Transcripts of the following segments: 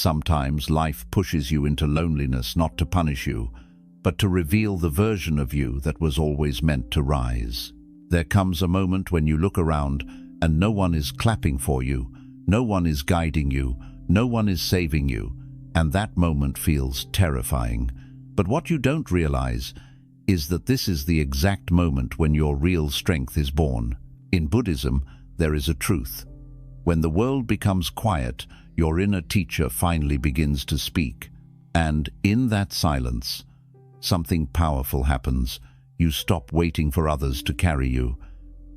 Sometimes life pushes you into loneliness not to punish you, but to reveal the version of you that was always meant to rise. There comes a moment when you look around and no one is clapping for you, no one is guiding you, no one is saving you, and that moment feels terrifying. But what you don't realize is that this is the exact moment when your real strength is born. In Buddhism, there is a truth. When the world becomes quiet, your inner teacher finally begins to speak. And in that silence, something powerful happens. You stop waiting for others to carry you,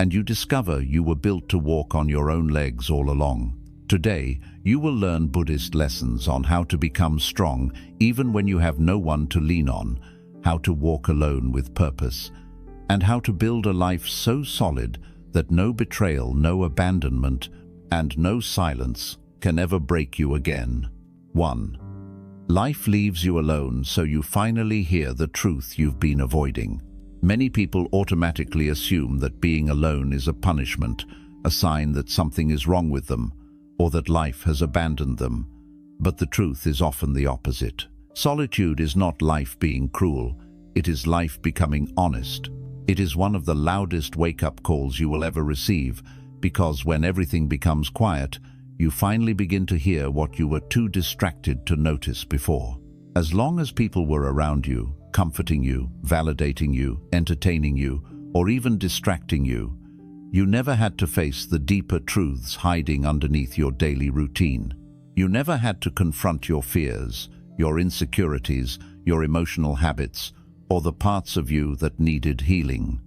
and you discover you were built to walk on your own legs all along. Today, you will learn Buddhist lessons on how to become strong even when you have no one to lean on, how to walk alone with purpose, and how to build a life so solid that no betrayal, no abandonment, and no silence can ever break you again. 1. Life leaves you alone, so you finally hear the truth you've been avoiding. Many people automatically assume that being alone is a punishment, a sign that something is wrong with them, or that life has abandoned them. But the truth is often the opposite. Solitude is not life being cruel, it is life becoming honest. It is one of the loudest wake-up calls you will ever receive, because when everything becomes quiet, you finally begin to hear what you were too distracted to notice before. As long as people were around you, comforting you, validating you, entertaining you, or even distracting you, you never had to face the deeper truths hiding underneath your daily routine. You never had to confront your fears, your insecurities, your emotional habits, or the parts of you that needed healing.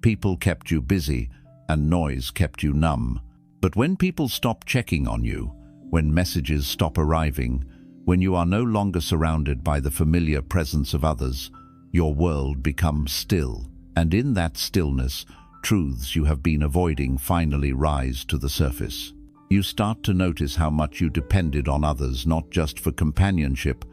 People kept you busy, and noise kept you numb. But when people stop checking on you, when messages stop arriving, when you are no longer surrounded by the familiar presence of others, your world becomes still. And in that stillness, truths you have been avoiding finally rise to the surface. You start to notice how much you depended on others, not just for companionship,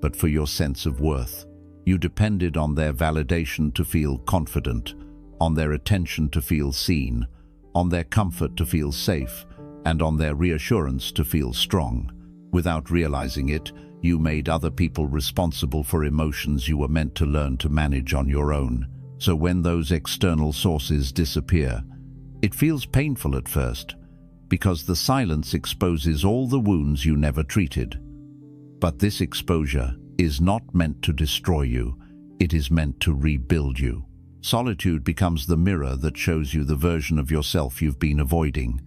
but for your sense of worth. You depended on their validation to feel confident, on their attention to feel seen, on their comfort to feel safe, and on their reassurance to feel strong. Without realizing it, you made other people responsible for emotions you were meant to learn to manage on your own. So when those external sources disappear, it feels painful at first, because the silence exposes all the wounds you never treated. But this exposure is not meant to destroy you, it is meant to rebuild you. Solitude becomes the mirror that shows you the version of yourself you've been avoiding.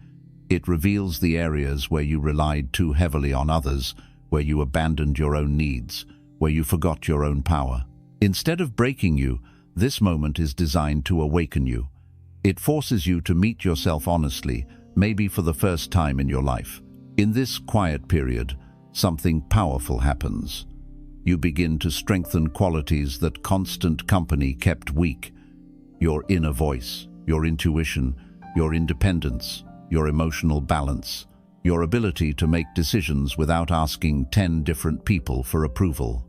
It reveals the areas where you relied too heavily on others, where you abandoned your own needs, where you forgot your own power. Instead of breaking you, this moment is designed to awaken you. It forces you to meet yourself honestly, maybe for the first time in your life. In this quiet period, something powerful happens. You begin to strengthen qualities that constant company kept weak. Your inner voice, your intuition, your independence, your emotional balance, your ability to make decisions without asking 10 different people for approval.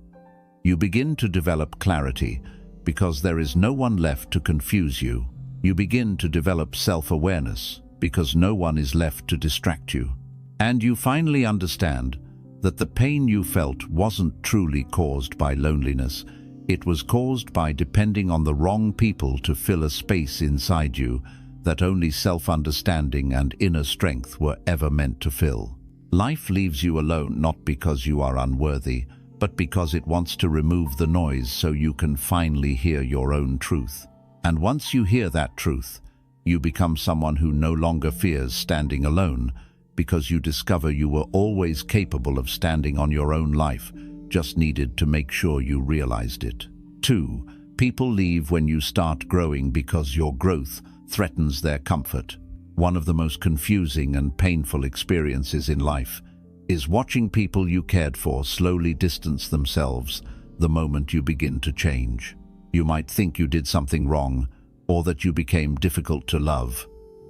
You begin to develop clarity because there is no one left to confuse you. You begin to develop self-awareness because no one is left to distract you. And you finally understand that the pain you felt wasn't truly caused by loneliness. It was caused by depending on the wrong people to fill a space inside you that only self-understanding and inner strength were ever meant to fill. Life leaves you alone not because you are unworthy, but because it wants to remove the noise so you can finally hear your own truth. And once you hear that truth, you become someone who no longer fears standing alone, because you discover you were always capable of standing on your own life, just needed to make sure you realized it. 2. People leave when you start growing because your growth threatens their comfort. One of the most confusing and painful experiences in life is watching people you cared for slowly distance themselves the moment you begin to change. You might think you did something wrong, or that you became difficult to love,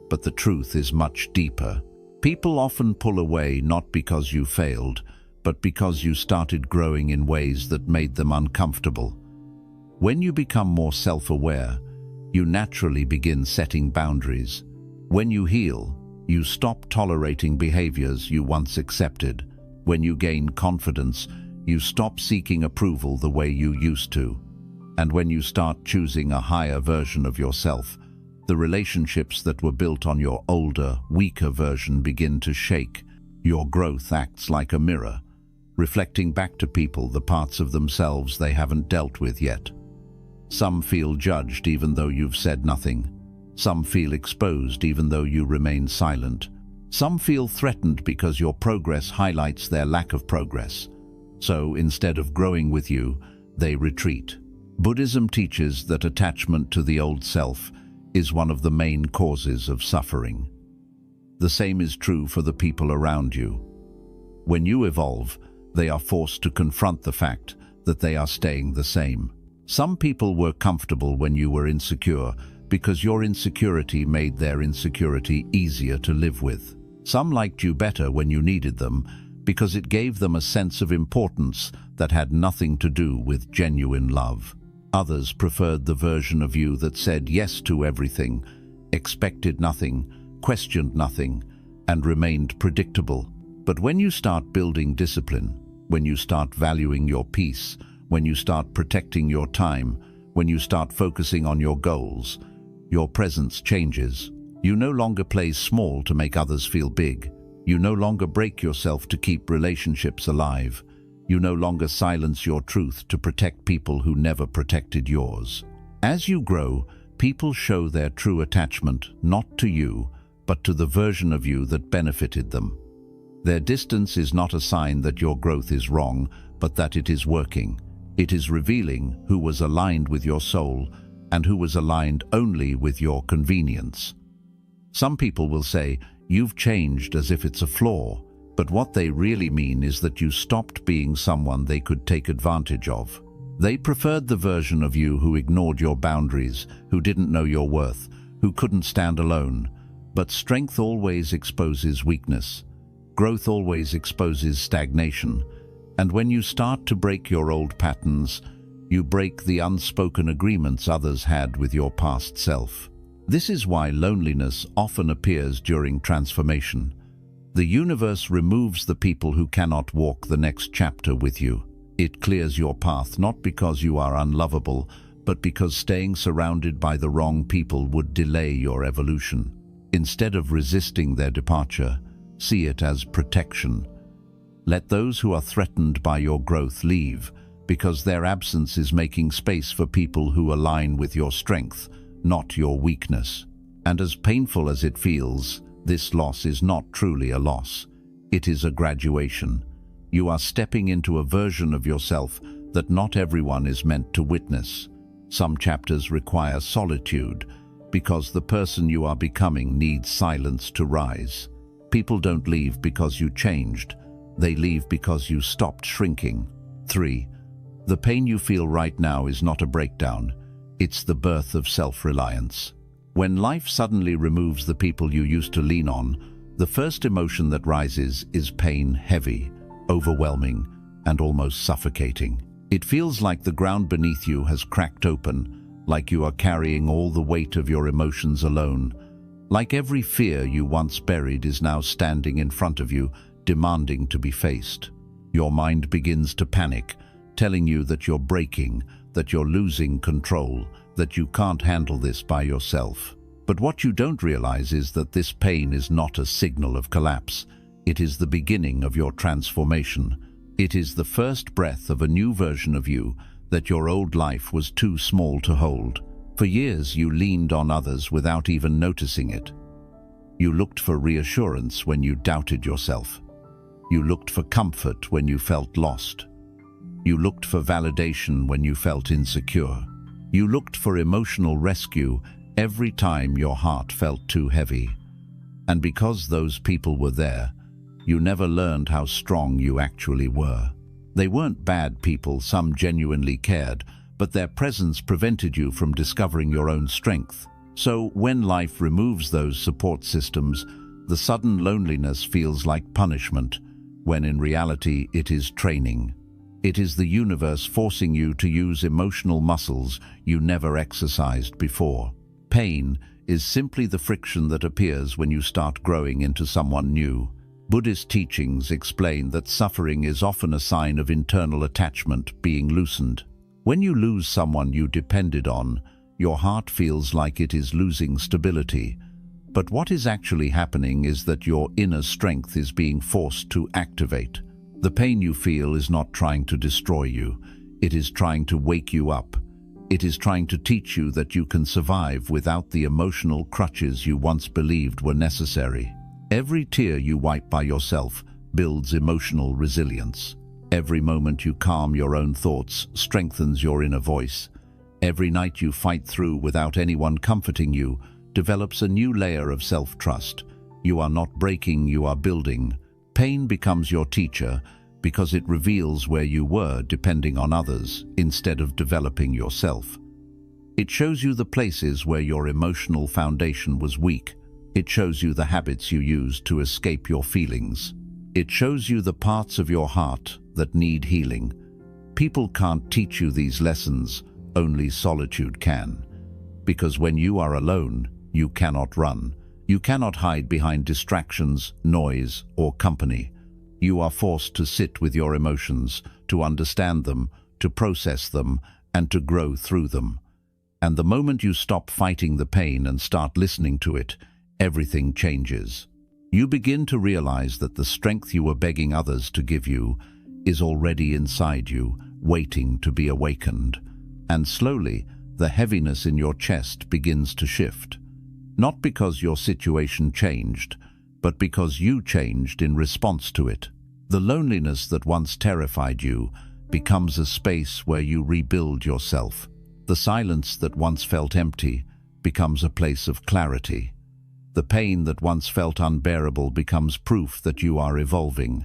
but the truth is much deeper. People often pull away not because you failed, but because you started growing in ways that made them uncomfortable. When you become more self-aware, you naturally begin setting boundaries. When you heal, you stop tolerating behaviors you once accepted. When you gain confidence, you stop seeking approval the way you used to. And when you start choosing a higher version of yourself, the relationships that were built on your older, weaker version begin to shake. Your growth acts like a mirror, reflecting back to people the parts of themselves they haven't dealt with yet. Some feel judged even though you've said nothing. Some feel exposed even though you remain silent. Some feel threatened because your progress highlights their lack of progress. So instead of growing with you, they retreat. Buddhism teaches that attachment to the old self is one of the main causes of suffering. The same is true for the people around you. When you evolve, they are forced to confront the fact that they are staying the same. Some people were comfortable when you were insecure because your insecurity made their insecurity easier to live with. Some liked you better when you needed them because it gave them a sense of importance that had nothing to do with genuine love. Others preferred the version of you that said yes to everything, expected nothing, questioned nothing, and remained predictable. But when you start building discipline, when you start valuing your peace, when you start protecting your time, when you start focusing on your goals, your presence changes. You no longer play small to make others feel big. You no longer break yourself to keep relationships alive. You no longer silence your truth to protect people who never protected yours. As you grow, people show their true attachment not to you, but to the version of you that benefited them. Their distance is not a sign that your growth is wrong, but that it is working. It is revealing who was aligned with your soul and who was aligned only with your convenience. Some people will say, "You've changed," as if it's a flaw. But what they really mean is that you stopped being someone they could take advantage of. They preferred the version of you who ignored your boundaries, who didn't know your worth, who couldn't stand alone. But strength always exposes weakness. Growth always exposes stagnation. And when you start to break your old patterns, you break the unspoken agreements others had with your past self. This is why loneliness often appears during transformation. The universe removes the people who cannot walk the next chapter with you. It clears your path not because you are unlovable, but because staying surrounded by the wrong people would delay your evolution. Instead of resisting their departure, see it as protection. Let those who are threatened by your growth leave, because their absence is making space for people who align with your strength, not your weakness. And as painful as it feels, this loss is not truly a loss. It is a graduation. You are stepping into a version of yourself that not everyone is meant to witness. Some chapters require solitude, because the person you are becoming needs silence to rise. People don't leave because you changed. They leave because you stopped shrinking. 3. The pain you feel right now is not a breakdown. It's the birth of self-reliance. When life suddenly removes the people you used to lean on, the first emotion that rises is pain, heavy, overwhelming, and almost suffocating. It feels like the ground beneath you has cracked open, like you are carrying all the weight of your emotions alone. Like every fear you once buried is now standing in front of you, demanding to be faced. Your mind begins to panic, telling you that you're breaking, that you're losing control, that you can't handle this by yourself. But what you don't realize is that this pain is not a signal of collapse. It is the beginning of your transformation. It is the first breath of a new version of you that your old life was too small to hold. For years you leaned on others without even noticing it. You looked for reassurance when you doubted yourself. You looked for comfort when you felt lost. You looked for validation when you felt insecure. You looked for emotional rescue every time your heart felt too heavy. And because those people were there, you never learned how strong you actually were. They weren't bad people, some genuinely cared, but their presence prevented you from discovering your own strength. So when life removes those support systems, the sudden loneliness feels like punishment, when in reality it is training. It is the universe forcing you to use emotional muscles you never exercised before. Pain is simply the friction that appears when you start growing into someone new. Buddhist teachings explain that suffering is often a sign of internal attachment being loosened. When you lose someone you depended on, your heart feels like it is losing stability. But what is actually happening is that your inner strength is being forced to activate. The pain you feel is not trying to destroy you. It is trying to wake you up. It is trying to teach you that you can survive without the emotional crutches you once believed were necessary. Every tear you wipe by yourself builds emotional resilience. Every moment you calm your own thoughts strengthens your inner voice. Every night you fight through without anyone comforting you develops a new layer of self-trust. You are not breaking, you are building. Pain becomes your teacher because it reveals where you were depending on others instead of developing yourself. It shows you the places where your emotional foundation was weak. It shows you the habits you used to escape your feelings. It shows you the parts of your heart that need healing. People can't teach you these lessons, only solitude can. Because when you are alone, you cannot run. You cannot hide behind distractions, noise, or company. You are forced to sit with your emotions, to understand them, to process them, and to grow through them. And the moment you stop fighting the pain and start listening to it, everything changes. You begin to realize that the strength you were begging others to give you is already inside you, waiting to be awakened. And slowly, the heaviness in your chest begins to shift. Not because your situation changed, but because you changed in response to it. The loneliness that once terrified you becomes a space where you rebuild yourself. The silence that once felt empty becomes a place of clarity. The pain that once felt unbearable becomes proof that you are evolving.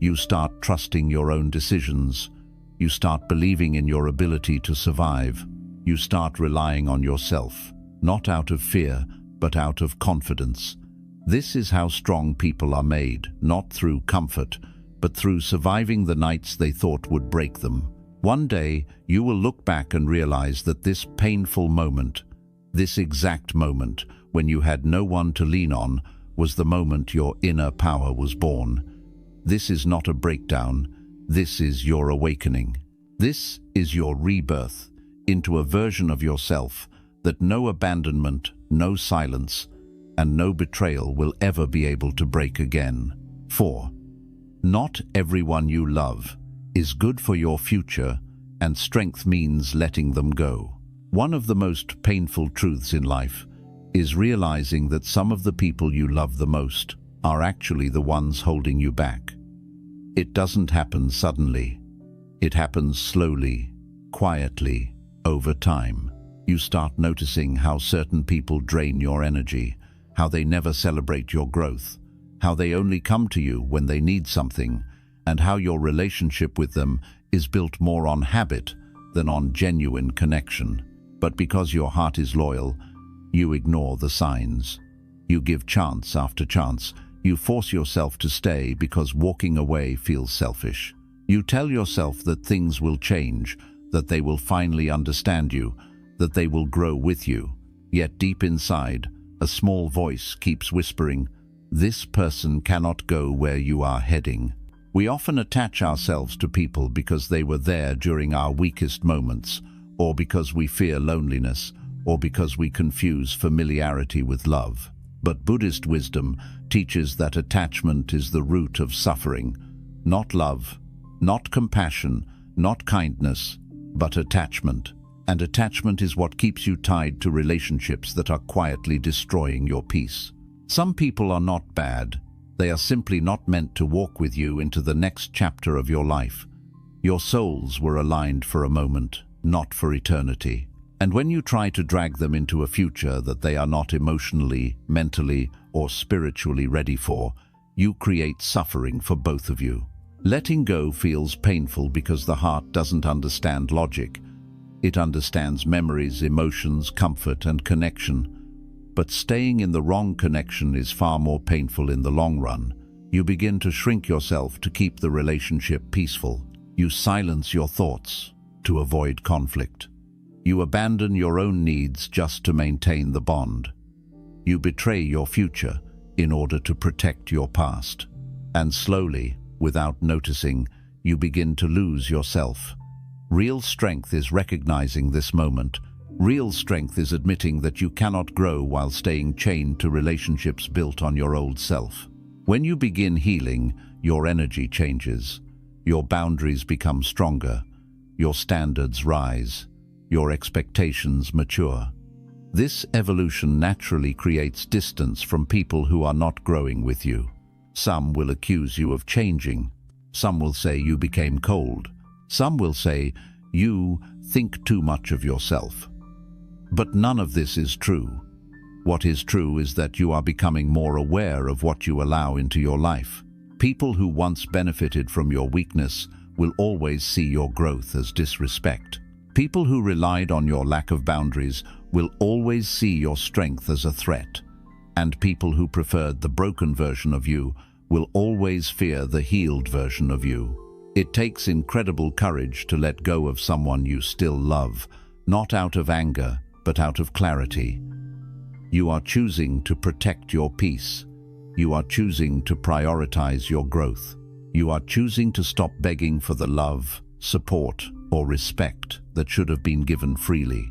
You start trusting your own decisions. You start believing in your ability to survive. You start relying on yourself, not out of fear, but out of confidence. This is how strong people are made, not through comfort, but through surviving the nights they thought would break them. One day, you will look back and realize that this painful moment, this exact moment, when you had no one to lean on, was the moment your inner power was born. This is not a breakdown. This is your awakening. This is your rebirth into a version of yourself that no abandonment, no silence, and no betrayal will ever be able to break again. 4. Not everyone you love is good for your future, and strength means letting them go. One of the most painful truths in life is realizing that some of the people you love the most are actually the ones holding you back. It doesn't happen suddenly. It happens slowly, quietly, over time. You start noticing how certain people drain your energy, how they never celebrate your growth, how they only come to you when they need something, and how your relationship with them is built more on habit than on genuine connection. But because your heart is loyal, you ignore the signs. You give chance after chance. You force yourself to stay because walking away feels selfish. You tell yourself that things will change, that they will finally understand you, that they will grow with you. Yet deep inside, a small voice keeps whispering, "This person cannot go where you are heading." We often attach ourselves to people because they were there during our weakest moments, or because we fear loneliness, or because we confuse familiarity with love. But Buddhist wisdom teaches that attachment is the root of suffering. Not love, not compassion, not kindness, but attachment. And attachment is what keeps you tied to relationships that are quietly destroying your peace. Some people are not bad. They are simply not meant to walk with you into the next chapter of your life. Your souls were aligned for a moment, not for eternity. And when you try to drag them into a future that they are not emotionally, mentally, or spiritually ready for, you create suffering for both of you. Letting go feels painful because the heart doesn't understand logic. It understands memories, emotions, comfort, and connection. But staying in the wrong connection is far more painful in the long run. You begin to shrink yourself to keep the relationship peaceful. You silence your thoughts to avoid conflict. You abandon your own needs just to maintain the bond. You betray your future in order to protect your past. And slowly, without noticing, you begin to lose yourself. Real strength is recognizing this moment. Real strength is admitting that you cannot grow while staying chained to relationships built on your old self. When you begin healing, your energy changes. Your boundaries become stronger. Your standards rise. Your expectations mature. This evolution naturally creates distance from people who are not growing with you. Some will accuse you of changing. Some will say you became cold. Some will say you think too much of yourself. But none of this is true. What is true is that you are becoming more aware of what you allow into your life. People who once benefited from your weakness will always see your growth as disrespect. People who relied on your lack of boundaries will always see your strength as a threat. And people who preferred the broken version of you will always fear the healed version of you. It takes incredible courage to let go of someone you still love, not out of anger, but out of clarity. You are choosing to protect your peace. You are choosing to prioritize your growth. You are choosing to stop begging for the love, support, or respect that should have been given freely.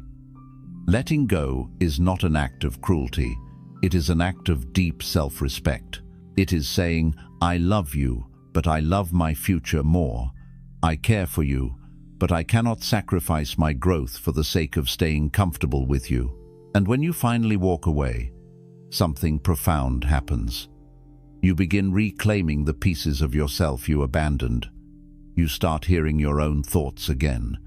Letting go is not an act of cruelty. It is an act of deep self-respect. It is saying, I love you, but I love my future more. I care for you, but I cannot sacrifice my growth for the sake of staying comfortable with you. And when you finally walk away, something profound happens. You begin reclaiming the pieces of yourself you abandoned. You start hearing your own thoughts again.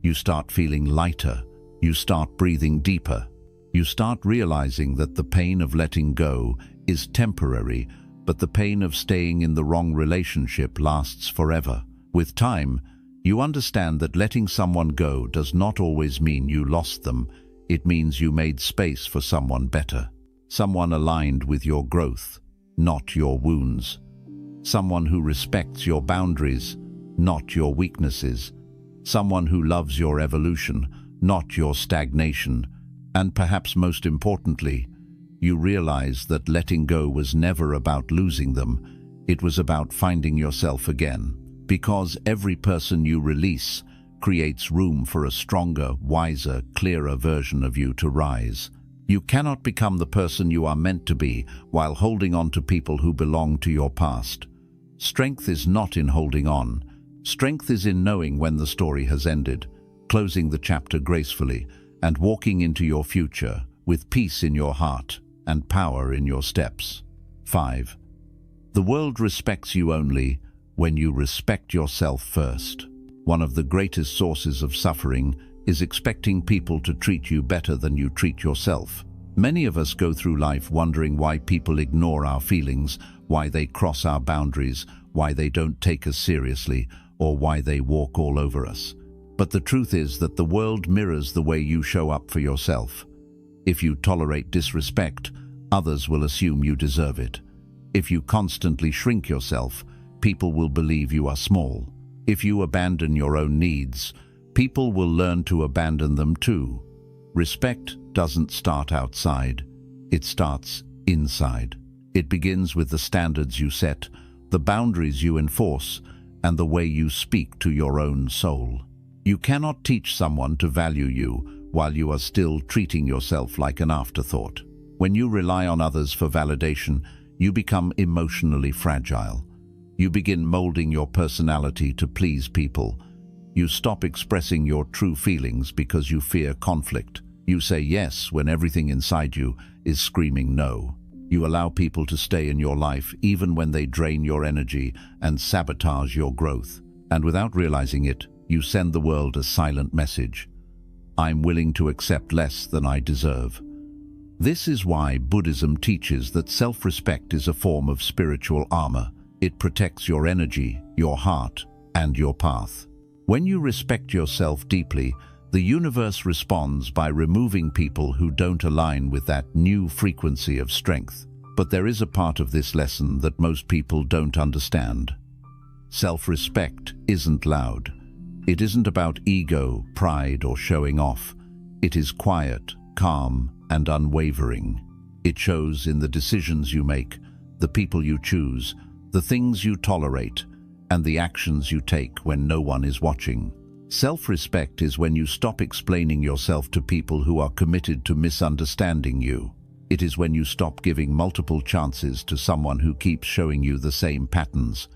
You start feeling lighter. You start breathing deeper. You start realizing that the pain of letting go is temporary, but the pain of staying in the wrong relationship lasts forever. With time, you understand that letting someone go does not always mean you lost them. It means you made space for someone better. Someone aligned with your growth, not your wounds. Someone who respects your boundaries, not your weaknesses. Someone who loves your evolution, not your stagnation. And perhaps most importantly, you realize that letting go was never about losing them. It was about finding yourself again. Because every person you release creates room for a stronger, wiser, clearer version of you to rise. You cannot become the person you are meant to be while holding on to people who belong to your past. Strength is not in holding on. Strength is in knowing when the story has ended, closing the chapter gracefully, and walking into your future with peace in your heart and power in your steps. 5. The world respects you only when you respect yourself first. One of the greatest sources of suffering is expecting people to treat you better than you treat yourself. Many of us go through life wondering why people ignore our feelings, why they cross our boundaries, why they don't take us seriously, or why they walk all over us. But the truth is that the world mirrors the way you show up for yourself. If you tolerate disrespect, others will assume you deserve it. If you constantly shrink yourself, people will believe you are small. If you abandon your own needs, people will learn to abandon them too. Respect doesn't start outside. It starts inside. It begins with the standards you set, the boundaries you enforce, and the way you speak to your own soul. You cannot teach someone to value you while you are still treating yourself like an afterthought. When you rely on others for validation, you become emotionally fragile. You begin molding your personality to please people. You stop expressing your true feelings because you fear conflict. You say yes when everything inside you is screaming no. You allow people to stay in your life even when they drain your energy and sabotage your growth. And without realizing it, you send the world a silent message. I'm willing to accept less than I deserve. This is why Buddhism teaches that self-respect is a form of spiritual armor. It protects your energy, your heart, and your path. When you respect yourself deeply, the universe responds by removing people who don't align with that new frequency of strength. But there is a part of this lesson that most people don't understand. Self-respect isn't loud. It isn't about ego, pride, or showing off. It is quiet, calm, and unwavering. It shows in the decisions you make, the people you choose, the things you tolerate, and the actions you take when no one is watching. Self-respect is when you stop explaining yourself to people who are committed to misunderstanding you. It is when you stop giving multiple chances to someone who keeps showing you the same patterns.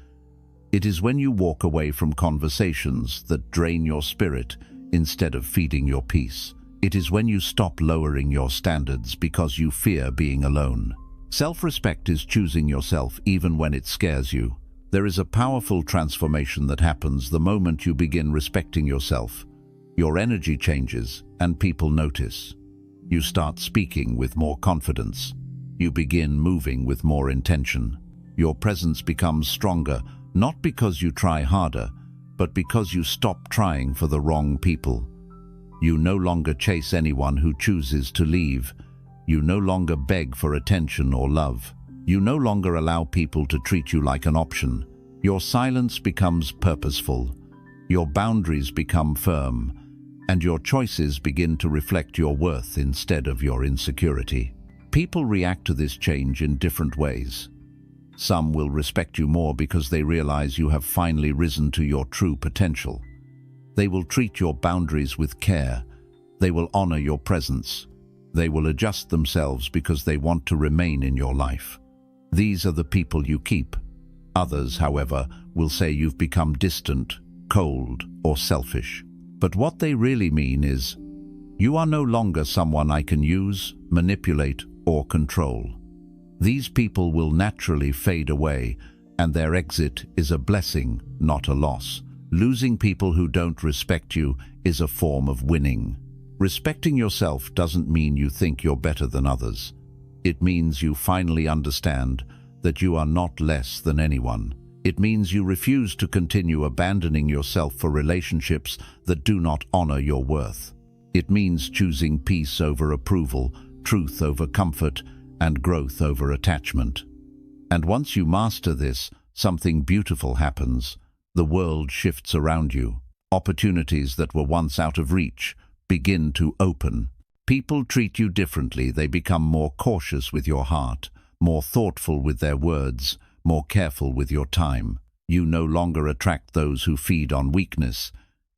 It is when you walk away from conversations that drain your spirit instead of feeding your peace. It is when you stop lowering your standards because you fear being alone. Self-respect is choosing yourself even when it scares you. There is a powerful transformation that happens the moment you begin respecting yourself. Your energy changes and people notice. You start speaking with more confidence. You begin moving with more intention. Your presence becomes stronger, not because you try harder, but because you stop trying for the wrong people. You no longer chase anyone who chooses to leave. You no longer beg for attention or love. You no longer allow people to treat you like an option. Your silence becomes purposeful. Your boundaries become firm, and your choices begin to reflect your worth instead of your insecurity. People react to this change in different ways. Some will respect you more because they realize you have finally risen to your true potential. They will treat your boundaries with care. They will honor your presence. They will adjust themselves because they want to remain in your life. These are the people you keep. Others, however, will say you've become distant, cold, or selfish. But what they really mean is, you are no longer someone I can use, manipulate, or control. These people will naturally fade away, and their exit is a blessing, not a loss. Losing people who don't respect you is a form of winning. Respecting yourself doesn't mean you think you're better than others. It means you finally understand that you are not less than anyone. It means you refuse to continue abandoning yourself for relationships that do not honor your worth. It means choosing peace over approval, truth over comfort, and growth over attachment. And once you master this, something beautiful happens. The world shifts around you. Opportunities that were once out of reach begin to open. People treat you differently. They become more cautious with your heart, more thoughtful with their words, more careful with your time. You no longer attract those who feed on weakness.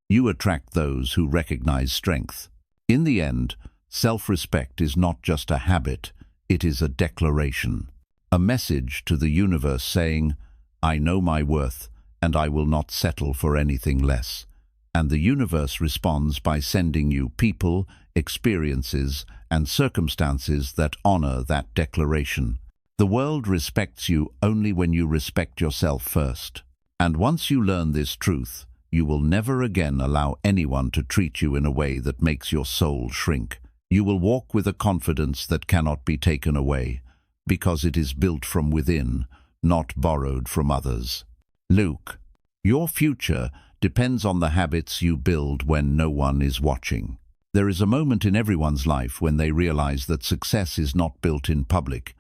You attract those who recognize strength. In the end, self-respect is not just a habit, it is a declaration. A message to the universe saying, I know my worth, and I will not settle for anything less. And the universe responds by sending you people, experiences, and circumstances that honor that declaration. The world respects you only when you respect yourself first. And once you learn this truth, you will never again allow anyone to treat you in a way that makes your soul shrink. You will walk with a confidence that cannot be taken away, because it is built from within, not borrowed from others. Luke, your future depends on the habits you build when no one is watching. There is a moment in everyone's life when they realize that success is not built in public,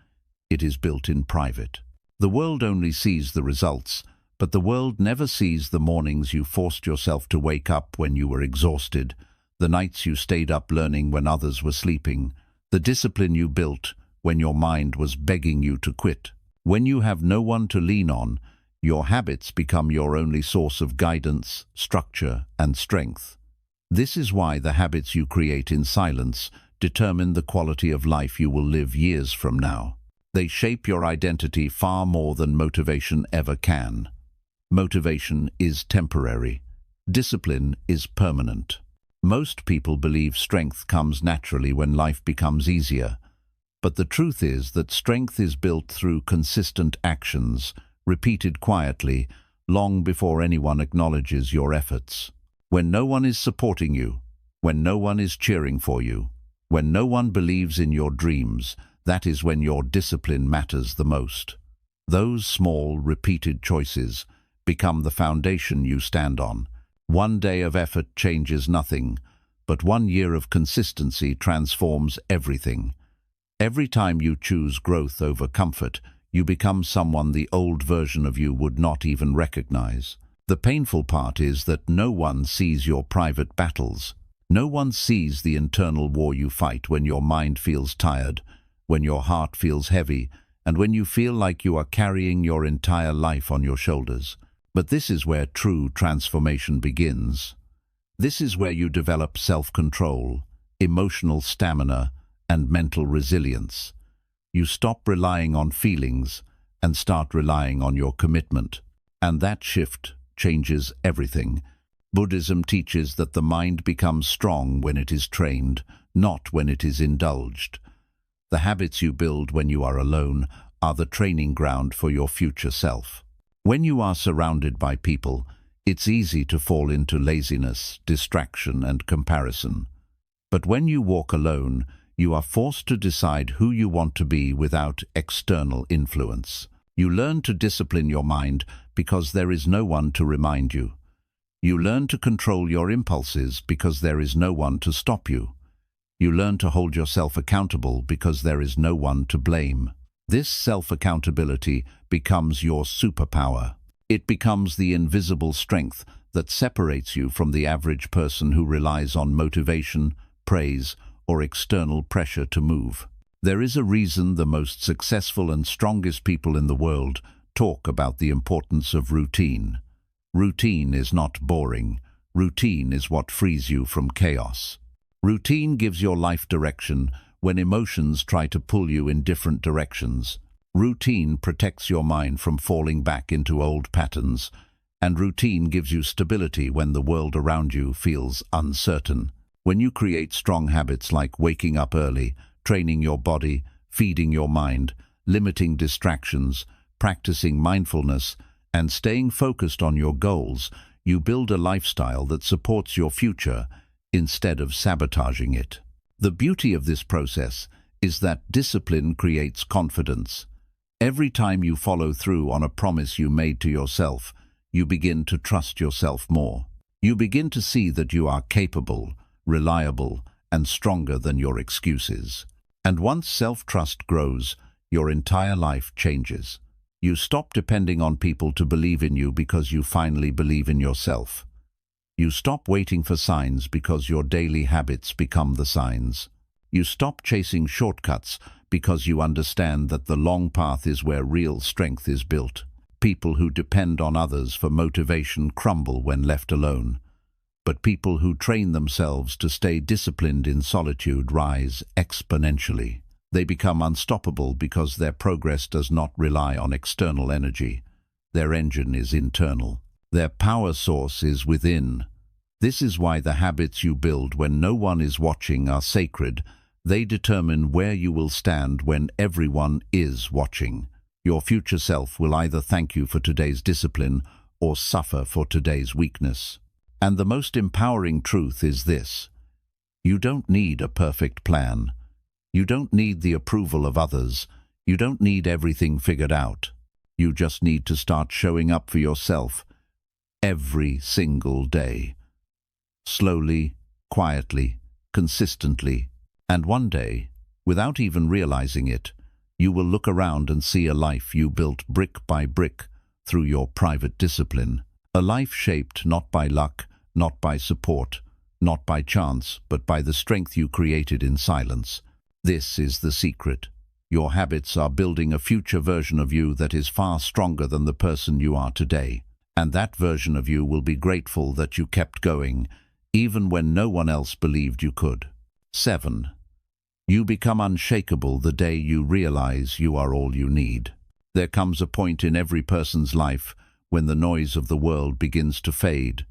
it is built in private. The world only sees the results, but the world never sees the mornings you forced yourself to wake up when you were exhausted, the nights you stayed up learning when others were sleeping, the discipline you built when your mind was begging you to quit. When you have no one to lean on, your habits become your only source of guidance, structure, and strength. This is why the habits you create in silence determine the quality of life you will live years from now. They shape your identity far more than motivation ever can. Motivation is temporary. Discipline is permanent. Most people believe strength comes naturally when life becomes easier. But the truth is that strength is built through consistent actions, repeated quietly, long before anyone acknowledges your efforts. When no one is supporting you, when no one is cheering for you, when no one believes in your dreams, that is when your discipline matters the most. Those small, repeated choices become the foundation you stand on. One day of effort changes nothing, but 1 year of consistency transforms everything. Every time you choose growth over comfort, you become someone the old version of you would not even recognize. The painful part is that no one sees your private battles. No one sees the internal war you fight when your mind feels tired, when your heart feels heavy, and when you feel like you are carrying your entire life on your shoulders. But this is where true transformation begins. This is where you develop self-control, emotional stamina, and mental resilience. You stop relying on feelings and start relying on your commitment. And that shift changes everything. Buddhism teaches that the mind becomes strong when it is trained, not when it is indulged. The habits you build when you are alone are the training ground for your future self. When you are surrounded by people, it's easy to fall into laziness, distraction, and comparison. But when you walk alone, you are forced to decide who you want to be without external influence. You learn to discipline your mind because there is no one to remind you. You learn to control your impulses because there is no one to stop you. You learn to hold yourself accountable because there is no one to blame. This self-accountability becomes your superpower. It becomes the invisible strength that separates you from the average person who relies on motivation, praise, or external pressure to move. There is a reason the most successful and strongest people in the world talk about the importance of routine. Routine is not boring. Routine is what frees you from chaos. Routine gives your life direction when emotions try to pull you in different directions. Routine protects your mind from falling back into old patterns, and routine gives you stability when the world around you feels uncertain. When you create strong habits like waking up early, training your body, feeding your mind, limiting distractions, practicing mindfulness, and staying focused on your goals, you build a lifestyle that supports your future instead of sabotaging it. The beauty of this process is that discipline creates confidence. Every time you follow through on a promise you made to yourself, you begin to trust yourself more. You begin to see that you are capable, reliable, and stronger than your excuses. And once self-trust grows, your entire life changes. You stop depending on people to believe in you because you finally believe in yourself. You stop waiting for signs because your daily habits become the signs. You stop chasing shortcuts because you understand that the long path is where real strength is built. People who depend on others for motivation crumble when left alone. But people who train themselves to stay disciplined in solitude rise exponentially. They become unstoppable because their progress does not rely on external energy. Their engine is internal. Their power source is within. This is why the habits you build when no one is watching are sacred. They determine where you will stand when everyone is watching. Your future self will either thank you for today's discipline or suffer for today's weakness. And the most empowering truth is this: you don't need a perfect plan. You don't need the approval of others. You don't need everything figured out. You just need to start showing up for yourself every single day. Slowly, quietly, consistently. And one day, without even realizing it, you will look around and see a life you built brick by brick through your private discipline. A life shaped not by luck, not by support, not by chance, but by the strength you created in silence. This is the secret. Your habits are building a future version of you that is far stronger than the person you are today. And that version of you will be grateful that you kept going, even when no one else believed you could. 7. You become unshakable the day you realize you are all you need. There comes a point in every person's life when the noise of the world begins to fade,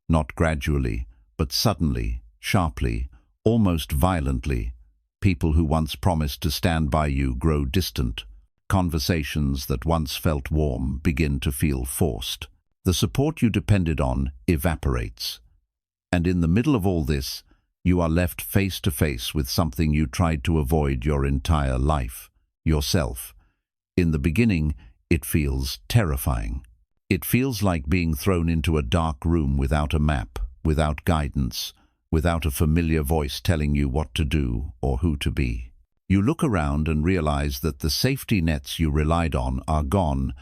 not gradually, but suddenly, sharply, almost violently. People who once promised to stand by you grow distant. Conversations that once felt warm begin to feel forced. The support you depended on evaporates. And in the middle of all this, you are left face to face with something you tried to avoid your entire life: yourself. In the beginning, it feels terrifying. It feels like being thrown into a dark room without a map, without guidance, without a familiar voice telling you what to do or who to be. You look around and realize that the safety nets you relied on are gone,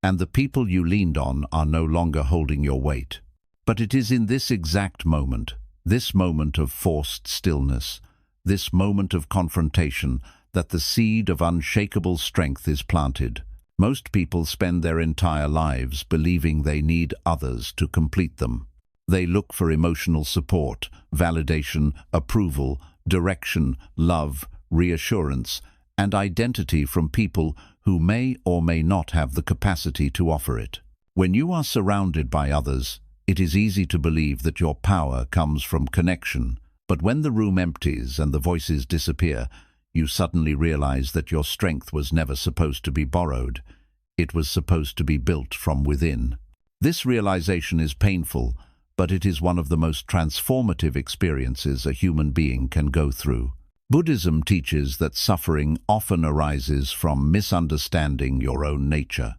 and the people you leaned on are no longer holding your weight. But it is in this exact moment, this moment of forced stillness, this moment of confrontation, that the seed of unshakable strength is planted. Most people spend their entire lives believing they need others to complete them. They look for emotional support, validation, approval, direction, love, reassurance, and identity from people who may or may not have the capacity to offer it. When you are surrounded by others, it is easy to believe that your power comes from connection. But when the room empties and the voices disappear, you suddenly realize that your strength was never supposed to be borrowed. It was supposed to be built from within. This realization is painful, but it is one of the most transformative experiences a human being can go through. Buddhism teaches that suffering often arises from misunderstanding your own nature.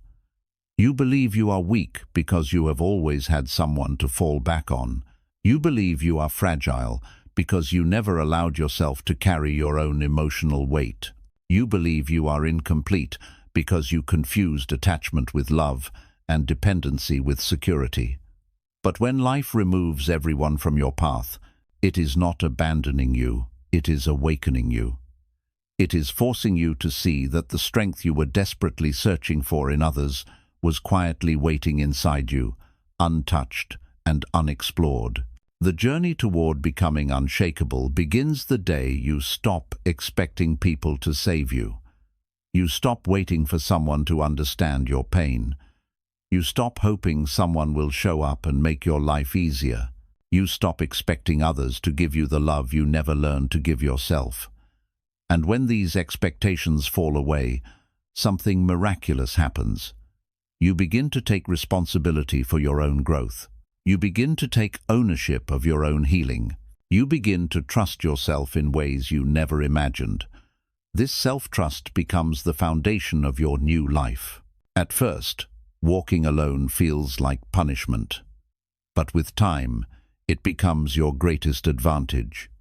You believe you are weak because you have always had someone to fall back on. You believe you are fragile because you never allowed yourself to carry your own emotional weight. You believe you are incomplete because you confused attachment with love and dependency with security. But when life removes everyone from your path, it is not abandoning you, it is awakening you. It is forcing you to see that the strength you were desperately searching for in others was quietly waiting inside you, untouched and unexplored. The journey toward becoming unshakable begins the day you stop expecting people to save you. You stop waiting for someone to understand your pain. You stop hoping someone will show up and make your life easier. You stop expecting others to give you the love you never learned to give yourself. And when these expectations fall away, something miraculous happens. You begin to take responsibility for your own growth. You begin to take ownership of your own healing. You begin to trust yourself in ways you never imagined. This self-trust becomes the foundation of your new life. At first, walking alone feels like punishment. But with time, it becomes your greatest advantage.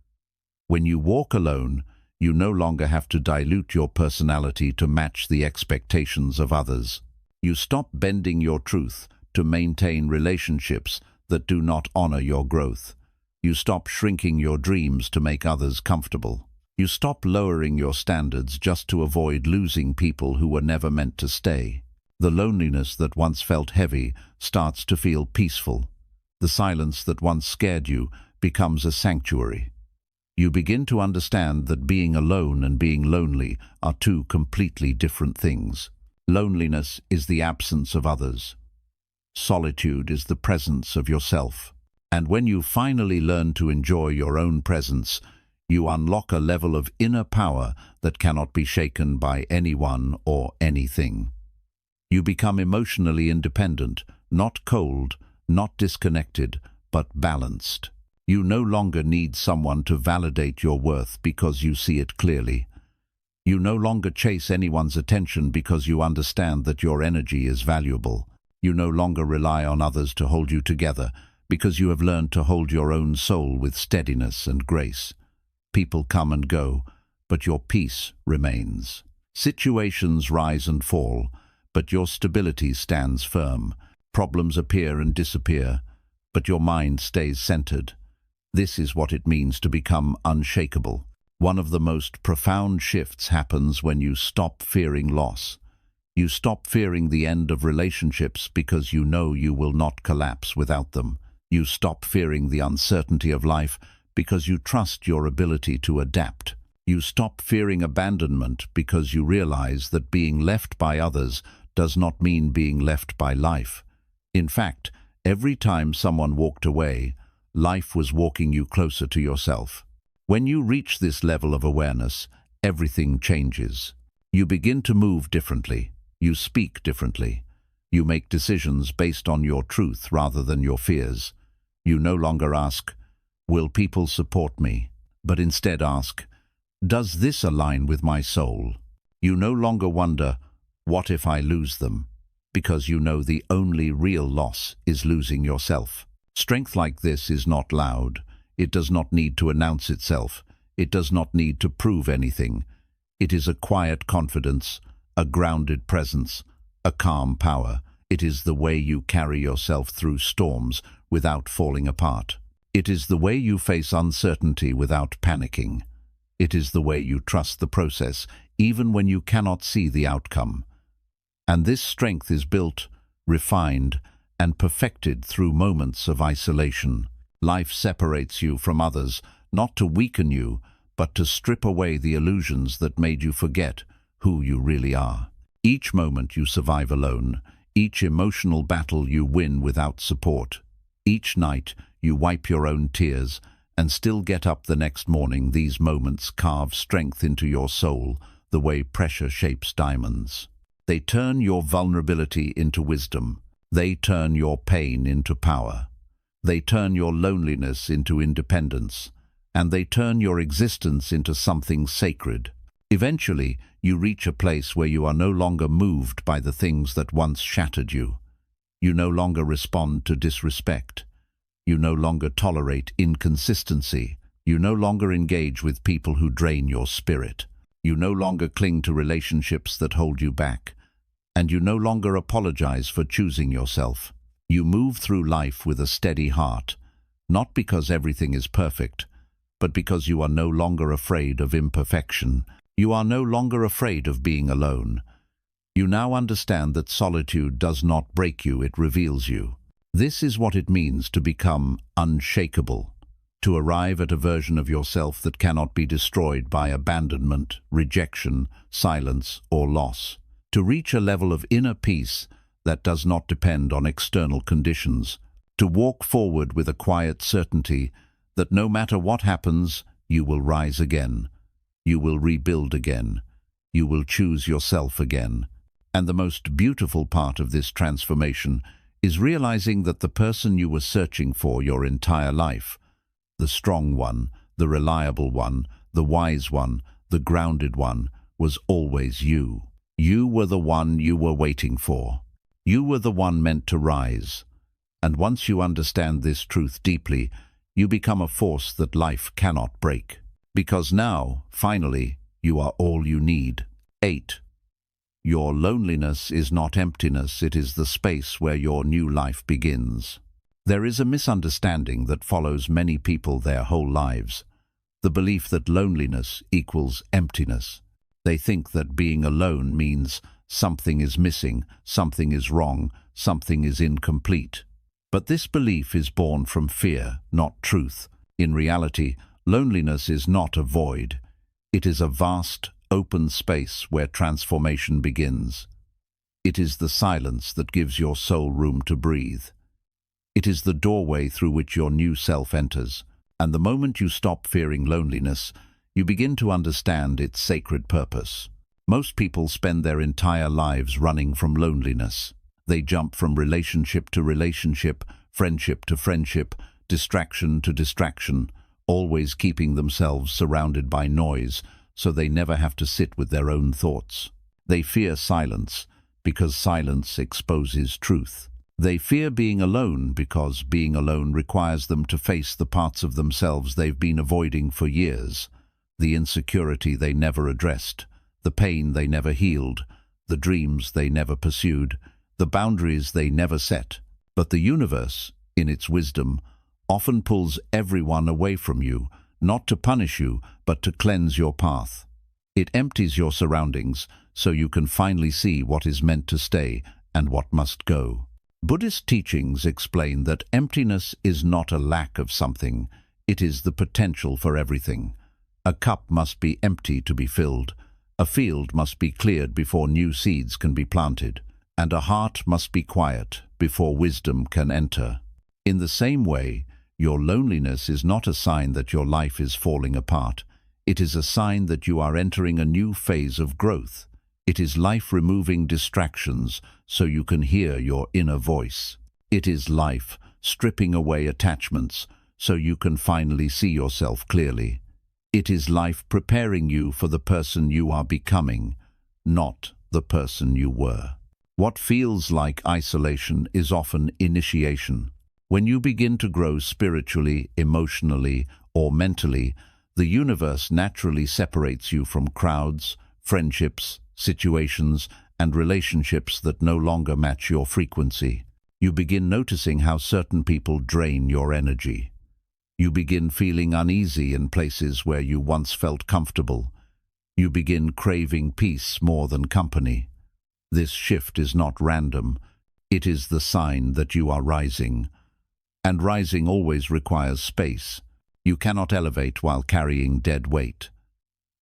When you walk alone, you no longer have to dilute your personality to match the expectations of others. You stop bending your truth to maintain relationships that do not honor your growth. You stop shrinking your dreams to make others comfortable. You stop lowering your standards just to avoid losing people who were never meant to stay. The loneliness that once felt heavy starts to feel peaceful. The silence that once scared you becomes a sanctuary. You begin to understand that being alone and being lonely are two completely different things. Loneliness is the absence of others. Solitude is the presence of yourself. And when you finally learn to enjoy your own presence, you unlock a level of inner power that cannot be shaken by anyone or anything. You become emotionally independent, not cold, not disconnected, but balanced. You no longer need someone to validate your worth because you see it clearly. You no longer chase anyone's attention because you understand that your energy is valuable. You no longer rely on others to hold you together because you have learned to hold your own soul with steadiness and grace. People come and go, but your peace remains. Situations rise and fall, but your stability stands firm. Problems appear and disappear, but your mind stays centered. This is what it means to become unshakable. One of the most profound shifts happens when you stop fearing loss. You stop fearing the end of relationships because you know you will not collapse without them. You stop fearing the uncertainty of life because you trust your ability to adapt. You stop fearing abandonment because you realize that being left by others does not mean being left by life. In fact, every time someone walked away, life was walking you closer to yourself. When you reach this level of awareness, everything changes. You begin to move differently. You speak differently. You make decisions based on your truth rather than your fears. You no longer ask, "Will people support me?" but instead ask, "Does this align with my soul?" You no longer wonder, "What if I lose them?" because you know the only real loss is losing yourself. Strength like this is not loud. It does not need to announce itself. It does not need to prove anything. It is a quiet confidence, a grounded presence, a calm power. It is the way you carry yourself through storms without falling apart. It is the way you face uncertainty without panicking. It is the way you trust the process, even when you cannot see the outcome. And this strength is built, refined, and perfected through moments of isolation. Life separates you from others, not to weaken you, but to strip away the illusions that made you forget who you really are. Each moment you survive alone, each emotional battle you win without support, each night you wipe your own tears and still get up the next morning. These moments carve strength into your soul the way pressure shapes diamonds. They turn your vulnerability into wisdom. They turn your pain into power. They turn your loneliness into independence. And they turn your existence into something sacred. Eventually, you reach a place where you are no longer moved by the things that once shattered you. You no longer respond to disrespect. You no longer tolerate inconsistency. You no longer engage with people who drain your spirit. You no longer cling to relationships that hold you back. And you no longer apologize for choosing yourself. You move through life with a steady heart, not because everything is perfect, but because you are no longer afraid of imperfection. You are no longer afraid of being alone. You now understand that solitude does not break you, it reveals you. This is what it means to become unshakable, to arrive at a version of yourself that cannot be destroyed by abandonment, rejection, silence, or loss. To reach a level of inner peace that does not depend on external conditions. To walk forward with a quiet certainty that no matter what happens, you will rise again. You will rebuild again. You will choose yourself again. And the most beautiful part of this transformation is realizing that the person you were searching for your entire life, the strong one, the reliable one, the wise one, the grounded one, was always you. You were the one you were waiting for. You were the one meant to rise. And once you understand this truth deeply, you become a force that life cannot break. Because now, finally, you are all you need. 8. Your loneliness is not emptiness, it is the space where your new life begins. There is a misunderstanding that follows many people their whole lives. The belief that loneliness equals emptiness. They think that being alone means something is missing, something is wrong, something is incomplete. But this belief is born from fear, not truth. In reality, loneliness is not a void. It is a vast, open space where transformation begins. It is the silence that gives your soul room to breathe. It is the doorway through which your new self enters. And the moment you stop fearing loneliness, you begin to understand its sacred purpose. Most people spend their entire lives running from loneliness. They jump from relationship to relationship, friendship to friendship, distraction to distraction, always keeping themselves surrounded by noise so they never have to sit with their own thoughts. They fear silence because silence exposes truth. They fear being alone because being alone requires them to face the parts of themselves they've been avoiding for years, the insecurity they never addressed, the pain they never healed, the dreams they never pursued, the boundaries they never set. But the universe, in its wisdom, often pulls everyone away from you, not to punish you, but to cleanse your path. It empties your surroundings so you can finally see what is meant to stay and what must go. Buddhist teachings explain that emptiness is not a lack of something, it is the potential for everything. A cup must be empty to be filled, a field must be cleared before new seeds can be planted, and a heart must be quiet before wisdom can enter. In the same way, your loneliness is not a sign that your life is falling apart. It is a sign that you are entering a new phase of growth. It is life removing distractions so you can hear your inner voice. It is life stripping away attachments so you can finally see yourself clearly. It is life preparing you for the person you are becoming, not the person you were. What feels like isolation is often initiation. When you begin to grow spiritually, emotionally, or mentally, the universe naturally separates you from crowds, friendships, situations, and relationships that no longer match your frequency. You begin noticing how certain people drain your energy. You begin feeling uneasy in places where you once felt comfortable. You begin craving peace more than company. This shift is not random. It is the sign that you are rising. And rising always requires space. You cannot elevate while carrying dead weight.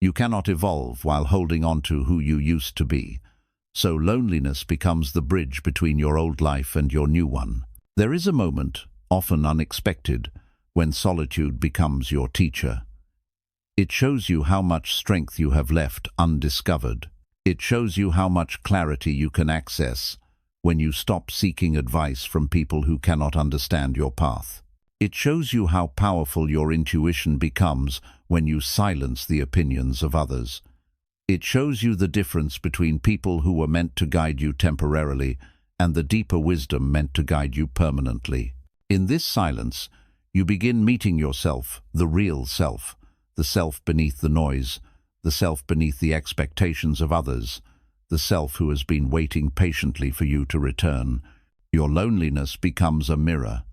You cannot evolve while holding on to who you used to be. So loneliness becomes the bridge between your old life and your new one. There is a moment, often unexpected, when solitude becomes your teacher. It shows you how much strength you have left undiscovered. It shows you how much clarity you can access when you stop seeking advice from people who cannot understand your path. It shows you how powerful your intuition becomes when you silence the opinions of others. It shows you the difference between people who were meant to guide you temporarily and the deeper wisdom meant to guide you permanently. In this silence, you begin meeting yourself, the real self, the self beneath the noise, the self beneath the expectations of others, the self who has been waiting patiently for you to return. Your loneliness becomes a mirror.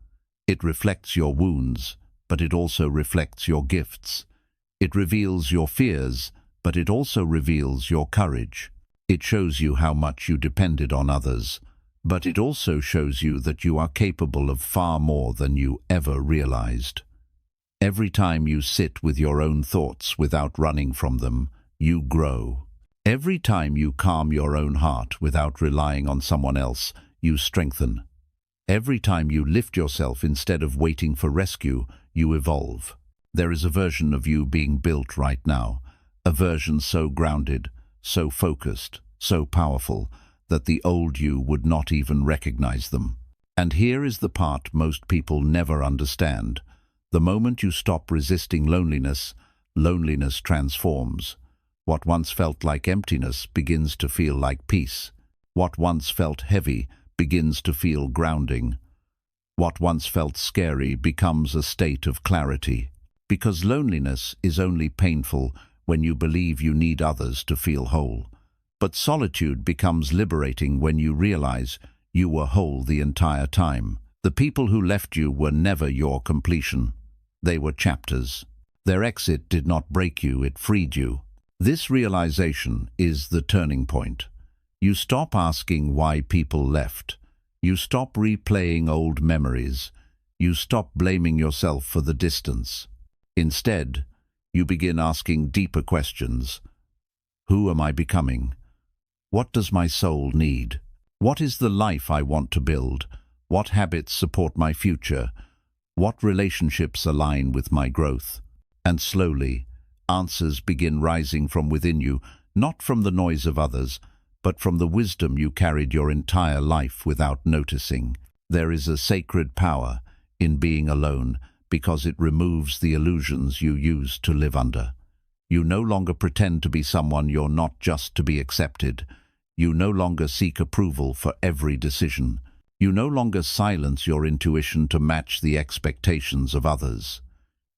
It reflects your wounds, but it also reflects your gifts. It reveals your fears, but it also reveals your courage. It shows you how much you depended on others, but it also shows you that you are capable of far more than you ever realized. Every time you sit with your own thoughts without running from them, you grow. Every time you calm your own heart without relying on someone else, you strengthen. Every time you lift yourself instead of waiting for rescue, you evolve. There is a version of you being built right now, a version so grounded, so focused, so powerful, that the old you would not even recognize them. And here is the part most people never understand. The moment you stop resisting loneliness, loneliness transforms. What once felt like emptiness begins to feel like peace. What once felt heavy begins to feel grounding. What once felt scary becomes a state of clarity. Because loneliness is only painful when you believe you need others to feel whole. But solitude becomes liberating when you realize you were whole the entire time. The people who left you were never your completion. They were chapters. Their exit did not break you, it freed you. This realization is the turning point. You stop asking why people left. You stop replaying old memories. You stop blaming yourself for the distance. Instead, you begin asking deeper questions. Who am I becoming? What does my soul need? What is the life I want to build? What habits support my future? What relationships align with my growth? And slowly, answers begin rising from within you, not from the noise of others, but from the wisdom you carried your entire life without noticing. There is a sacred power in being alone because it removes the illusions you used to live under. You no longer pretend to be someone you're not just to be accepted. You no longer seek approval for every decision. You no longer silence your intuition to match the expectations of others.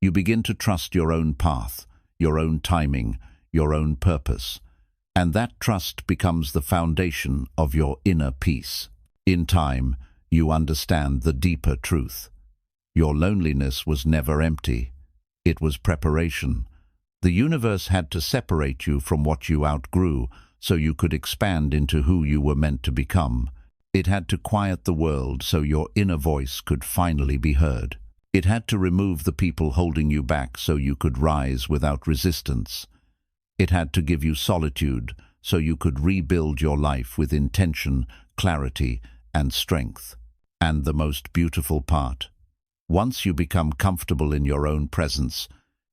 You begin to trust your own path, your own timing, your own purpose. And that trust becomes the foundation of your inner peace. In time, you understand the deeper truth. Your loneliness was never empty. It was preparation. The universe had to separate you from what you outgrew so you could expand into who you were meant to become. It had to quiet the world so your inner voice could finally be heard. It had to remove the people holding you back so you could rise without resistance. It had to give you solitude so you could rebuild your life with intention, clarity, and strength. And the most beautiful part, once you become comfortable in your own presence,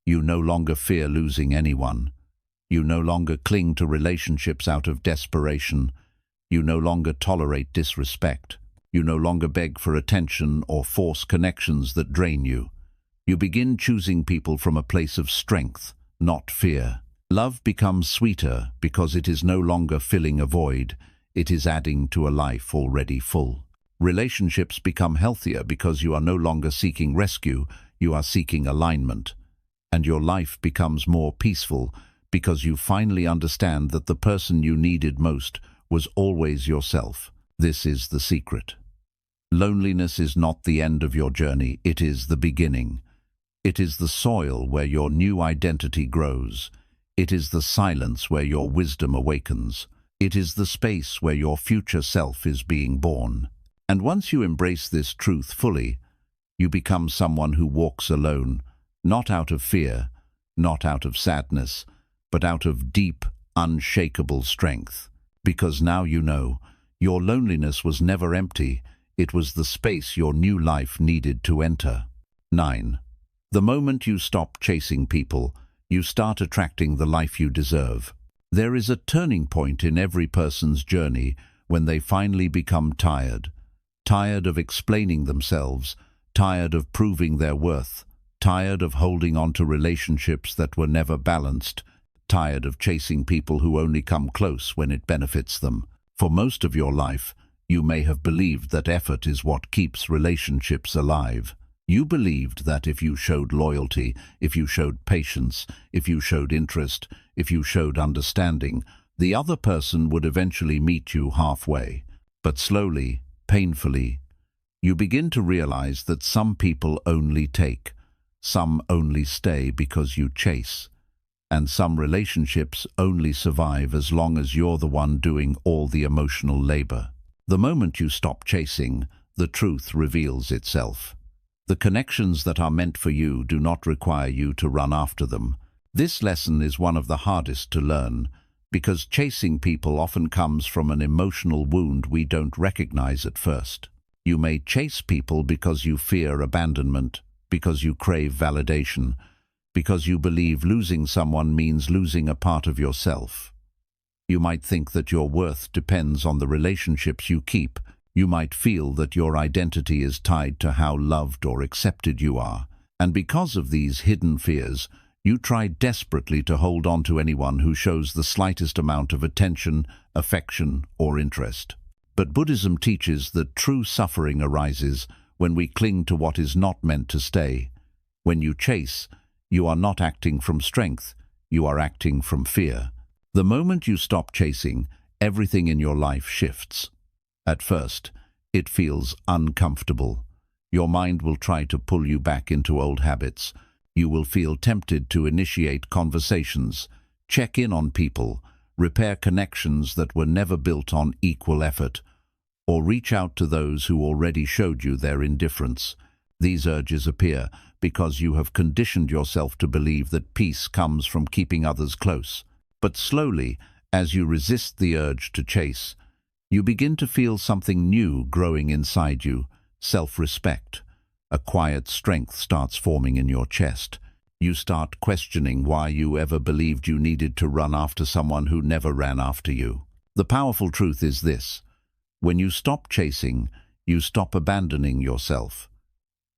you no longer fear losing anyone. You no longer cling to relationships out of desperation. You no longer tolerate disrespect. You no longer beg for attention or force connections that drain you. You begin choosing people from a place of strength, not fear. Love becomes sweeter because it is no longer filling a void, it is adding to a life already full. Relationships become healthier because you are no longer seeking rescue, you are seeking alignment. And your life becomes more peaceful because you finally understand that the person you needed most was always yourself. This is the secret. Loneliness is not the end of your journey, it is the beginning. It is the soil where your new identity grows. It is the silence where your wisdom awakens. It is the space where your future self is being born. And once you embrace this truth fully, you become someone who walks alone, not out of fear, not out of sadness, but out of deep, unshakable strength. Because now you know, your loneliness was never empty, it was the space your new life needed to enter. 9. The moment you stop chasing people, you start attracting the life you deserve. There is a turning point in every person's journey when they finally become tired. Tired of explaining themselves, tired of proving their worth, tired of holding on to relationships that were never balanced, tired of chasing people who only come close when it benefits them. For most of your life, you may have believed that effort is what keeps relationships alive. You believed that if you showed loyalty, if you showed patience, if you showed interest, if you showed understanding, the other person would eventually meet you halfway. But slowly, painfully, you begin to realize that some people only take, some only stay because you chase, and some relationships only survive as long as you're the one doing all the emotional labor. The moment you stop chasing, the truth reveals itself. The connections that are meant for you do not require you to run after them. This lesson is one of the hardest to learn, because chasing people often comes from an emotional wound we don't recognize at first. You may chase people because you fear abandonment, because you crave validation, because you believe losing someone means losing a part of yourself. You might think that your worth depends on the relationships you keep. You might feel that your identity is tied to how loved or accepted you are. And because of these hidden fears, you try desperately to hold on to anyone who shows the slightest amount of attention, affection, or interest. But Buddhism teaches that true suffering arises when we cling to what is not meant to stay. When you chase, you are not acting from strength, you are acting from fear. The moment you stop chasing, everything in your life shifts. At first, it feels uncomfortable. Your mind will try to pull you back into old habits. You will feel tempted to initiate conversations, check in on people, repair connections that were never built on equal effort, or reach out to those who already showed you their indifference. These urges appear because you have conditioned yourself to believe that peace comes from keeping others close. But slowly, as you resist the urge to chase, you begin to feel something new growing inside you, self-respect. A quiet strength starts forming in your chest. You start questioning why you ever believed you needed to run after someone who never ran after you. The powerful truth is this: when you stop chasing, you stop abandoning yourself.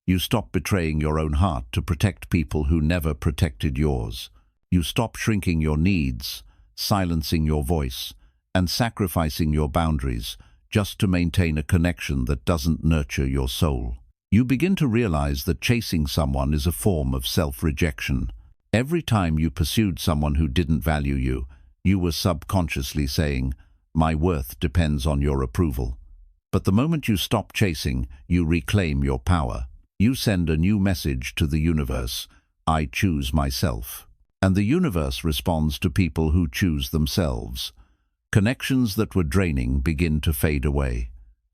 You stop betraying your own heart to protect people who never protected yours. You stop shrinking your needs, silencing your voice, and sacrificing your boundaries just to maintain a connection that doesn't nurture your soul. You begin to realize that chasing someone is a form of self-rejection. Every time you pursued someone who didn't value you, you were subconsciously saying, "My worth depends on your approval." But the moment you stop chasing, you reclaim your power. You send a new message to the universe: "I choose myself." And the universe responds to people who choose themselves. Connections that were draining begin to fade away.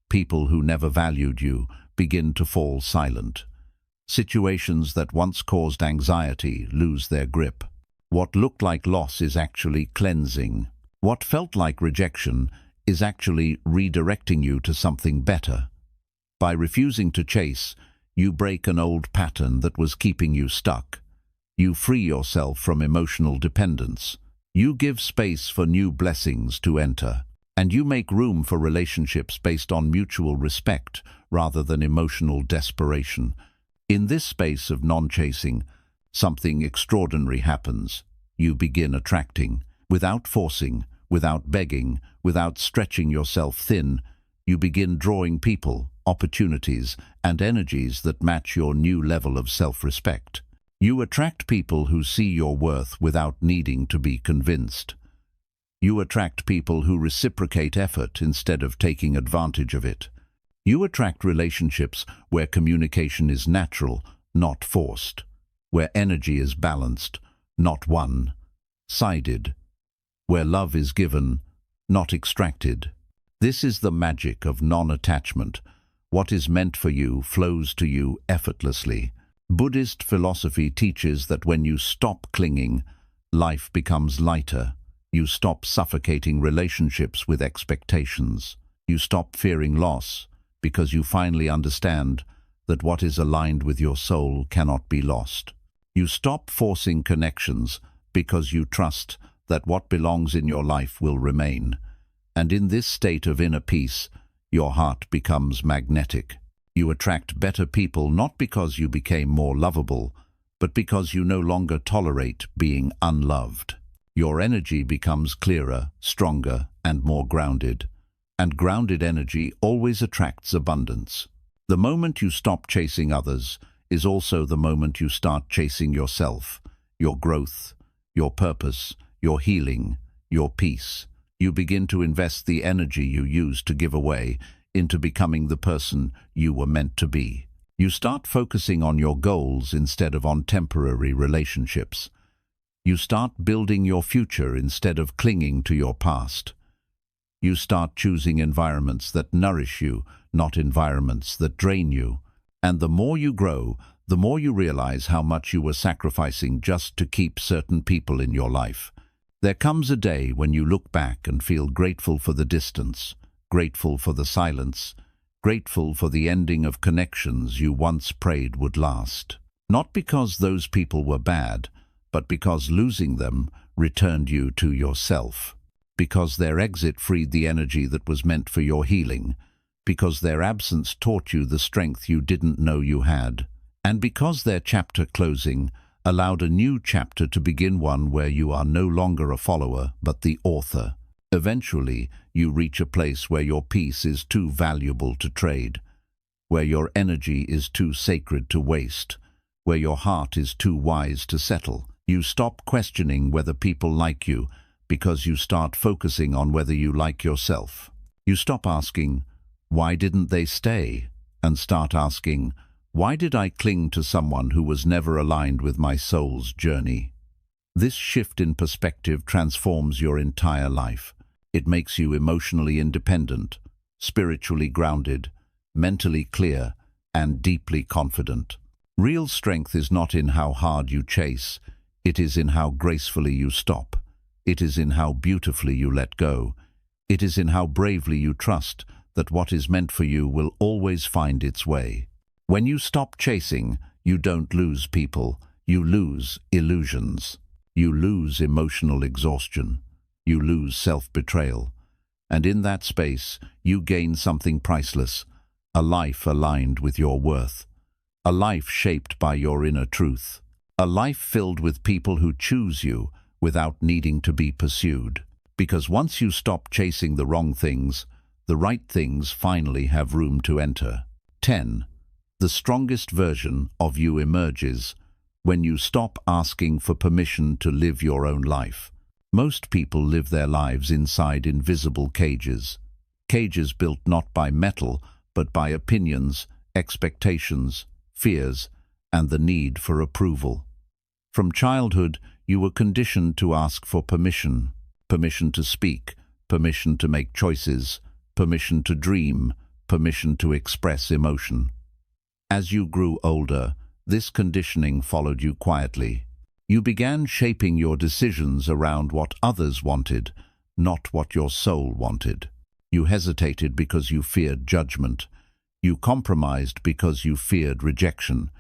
People who never valued you begin to fall silent. Situations that once caused anxiety lose their grip. What looked like loss is actually cleansing. What felt like rejection is actually redirecting you to something better. By refusing to chase, you break an old pattern that was keeping you stuck. You free yourself from emotional dependence. You give space for new blessings to enter, and you make room for relationships based on mutual respect rather than emotional desperation. In this space of non-chasing, something extraordinary happens. You begin attracting. Without forcing, without begging, without stretching yourself thin, you begin drawing people, opportunities, and energies that match your new level of self-respect. You attract people who see your worth without needing to be convinced. You attract people who reciprocate effort instead of taking advantage of it. You attract relationships where communication is natural, not forced, where energy is balanced, not won. sided, where love is given, not extracted. This is the magic of non-attachment. What is meant for you flows to you effortlessly. Buddhist philosophy teaches that when you stop clinging, life becomes lighter. You stop suffocating relationships with expectations. You stop fearing loss because you finally understand that what is aligned with your soul cannot be lost. You stop forcing connections because you trust that what belongs in your life will remain. And in this state of inner peace, your heart becomes magnetic. You attract better people not because you became more lovable, but because you no longer tolerate being unloved. Your energy becomes clearer, stronger, and more grounded. And grounded energy always attracts abundance. The moment you stop chasing others is also the moment you start chasing yourself, your growth, your purpose, your healing, your peace. You begin to invest the energy you used to give away into becoming the person you were meant to be. You start focusing on your goals instead of on temporary relationships. You start building your future instead of clinging to your past. You start choosing environments that nourish you, not environments that drain you. And the more you grow, the more you realize how much you were sacrificing just to keep certain people in your life. There comes a day when you look back and feel grateful for the distance, grateful for the silence, grateful for the ending of connections you once prayed would last. Not because those people were bad, but because losing them returned you to yourself. Because their exit freed the energy that was meant for your healing. Because their absence taught you the strength you didn't know you had. And because their chapter closing allowed a new chapter to begin, one where you are no longer a follower, but the author. Eventually, you reach a place where your peace is too valuable to trade, where your energy is too sacred to waste, where your heart is too wise to settle. You stop questioning whether people like you because you start focusing on whether you like yourself. You stop asking, "Why didn't they stay?" and start asking, "Why did I cling to someone who was never aligned with my soul's journey?" This shift in perspective transforms your entire life. It makes you emotionally independent, spiritually grounded, mentally clear, and deeply confident. Real strength is not in how hard you chase, it is in how gracefully you stop. It is in how beautifully you let go. It is in how bravely you trust that what is meant for you will always find its way. When you stop chasing, you don't lose people, you lose illusions. You lose emotional exhaustion. You lose self-betrayal. And in that space, you gain something priceless, a life aligned with your worth, a life shaped by your inner truth, a life filled with people who choose you without needing to be pursued. Because once you stop chasing the wrong things, the right things finally have room to enter. 10. The strongest version of you emerges when you stop asking for permission to live your own life. Most people live their lives inside invisible cages. Cages built not by metal, but by opinions, expectations, fears, and the need for approval. From childhood, you were conditioned to ask for permission. Permission to speak, permission to make choices, permission to dream, permission to express emotion. As you grew older, this conditioning followed you quietly. You began shaping your decisions around what others wanted, not what your soul wanted. You hesitated because you feared judgment. You compromised because you feared rejection.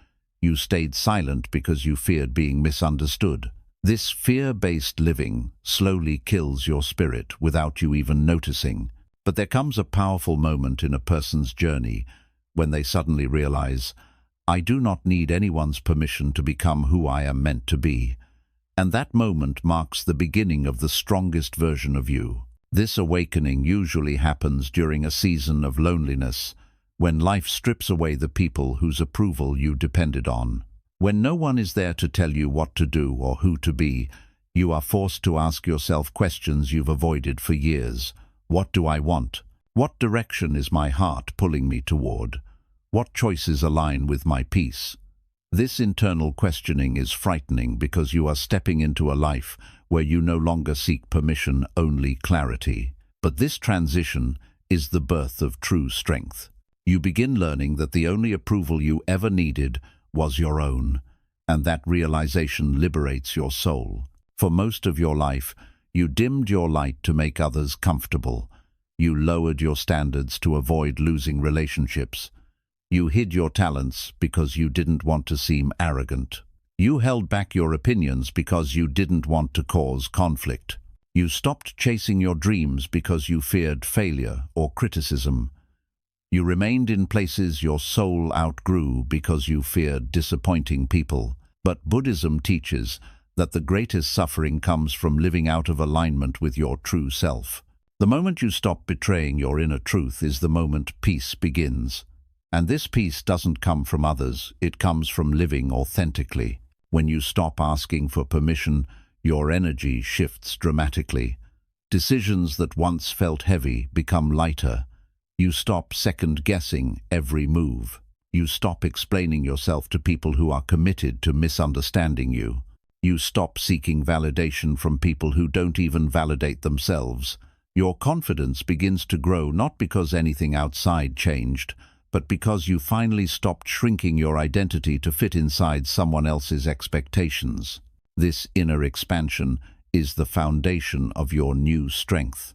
You stayed silent because you feared being misunderstood. This fear-based living slowly kills your spirit without you even noticing. But there comes a powerful moment in a person's journey when they suddenly realize, "I do not need anyone's permission to become who I am meant to be." And that moment marks the beginning of the strongest version of you. This awakening usually happens during a season of loneliness, when life strips away the people whose approval you depended on. When no one is there to tell you what to do or who to be, you are forced to ask yourself questions you've avoided for years. What do I want? What direction is my heart pulling me toward? What choices align with my peace? This internal questioning is frightening because you are stepping into a life where you no longer seek permission, only clarity. But this transition is the birth of true strength. You begin learning that the only approval you ever needed was your own, and that realization liberates your soul. For most of your life, you dimmed your light to make others comfortable. You lowered your standards to avoid losing relationships. You hid your talents because you didn't want to seem arrogant. You held back your opinions because you didn't want to cause conflict. You stopped chasing your dreams because you feared failure or criticism. You remained in places your soul outgrew because you feared disappointing people. But Buddhism teaches that the greatest suffering comes from living out of alignment with your true self. The moment you stop betraying your inner truth is the moment peace begins. And this peace doesn't come from others, it comes from living authentically. When you stop asking for permission, your energy shifts dramatically. Decisions that once felt heavy become lighter. You stop second-guessing every move. You stop explaining yourself to people who are committed to misunderstanding you. You stop seeking validation from people who don't even validate themselves. Your confidence begins to grow not because anything outside changed, but because you finally stopped shrinking your identity to fit inside someone else's expectations. This inner expansion is the foundation of your new strength.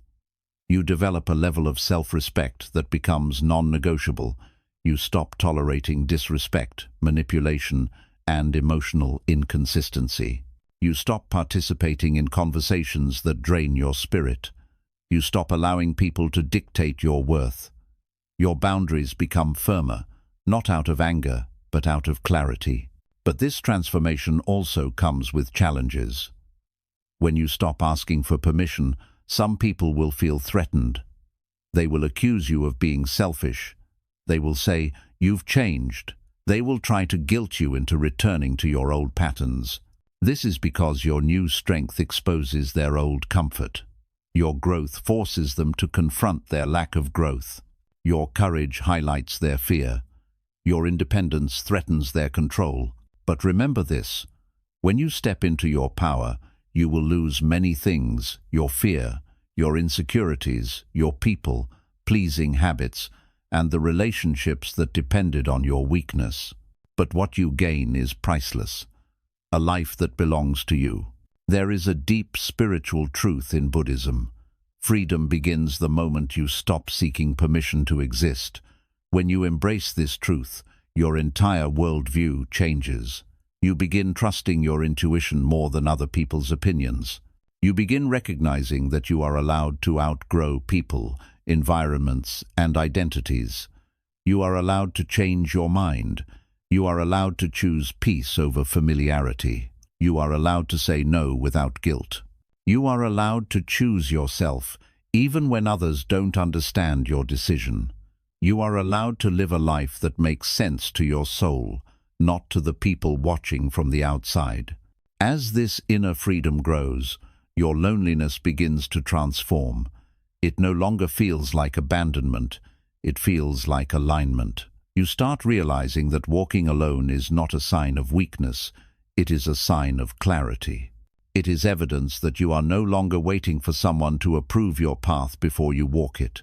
You develop a level of self-respect that becomes non-negotiable. You stop tolerating disrespect, manipulation, and emotional inconsistency. You stop participating in conversations that drain your spirit. You stop allowing people to dictate your worth. Your boundaries become firmer, not out of anger, but out of clarity. But this transformation also comes with challenges. When you stop asking for permission, some people will feel threatened. They will accuse you of being selfish. They will say, "You've changed." They will try to guilt you into returning to your old patterns. This is because your new strength exposes their old comfort. Your growth forces them to confront their lack of growth. Your courage highlights their fear. Your independence threatens their control. But remember this, when you step into your power, you will lose many things: your fear, your insecurities, your people, pleasing habits, and the relationships that depended on your weakness. But what you gain is priceless, a life that belongs to you. There is a deep spiritual truth in Buddhism. Freedom begins the moment you stop seeking permission to exist. When you embrace this truth, your entire worldview changes. You begin trusting your intuition more than other people's opinions. You begin recognizing that you are allowed to outgrow people, environments, and identities. You are allowed to change your mind. You are allowed to choose peace over familiarity. You are allowed to say no without guilt. You are allowed to choose yourself, even when others don't understand your decision. You are allowed to live a life that makes sense to your soul, not to the people watching from the outside. As this inner freedom grows, your loneliness begins to transform. It no longer feels like abandonment, it feels like alignment. You start realizing that walking alone is not a sign of weakness, it is a sign of clarity. It is evidence that you are no longer waiting for someone to approve your path before you walk it.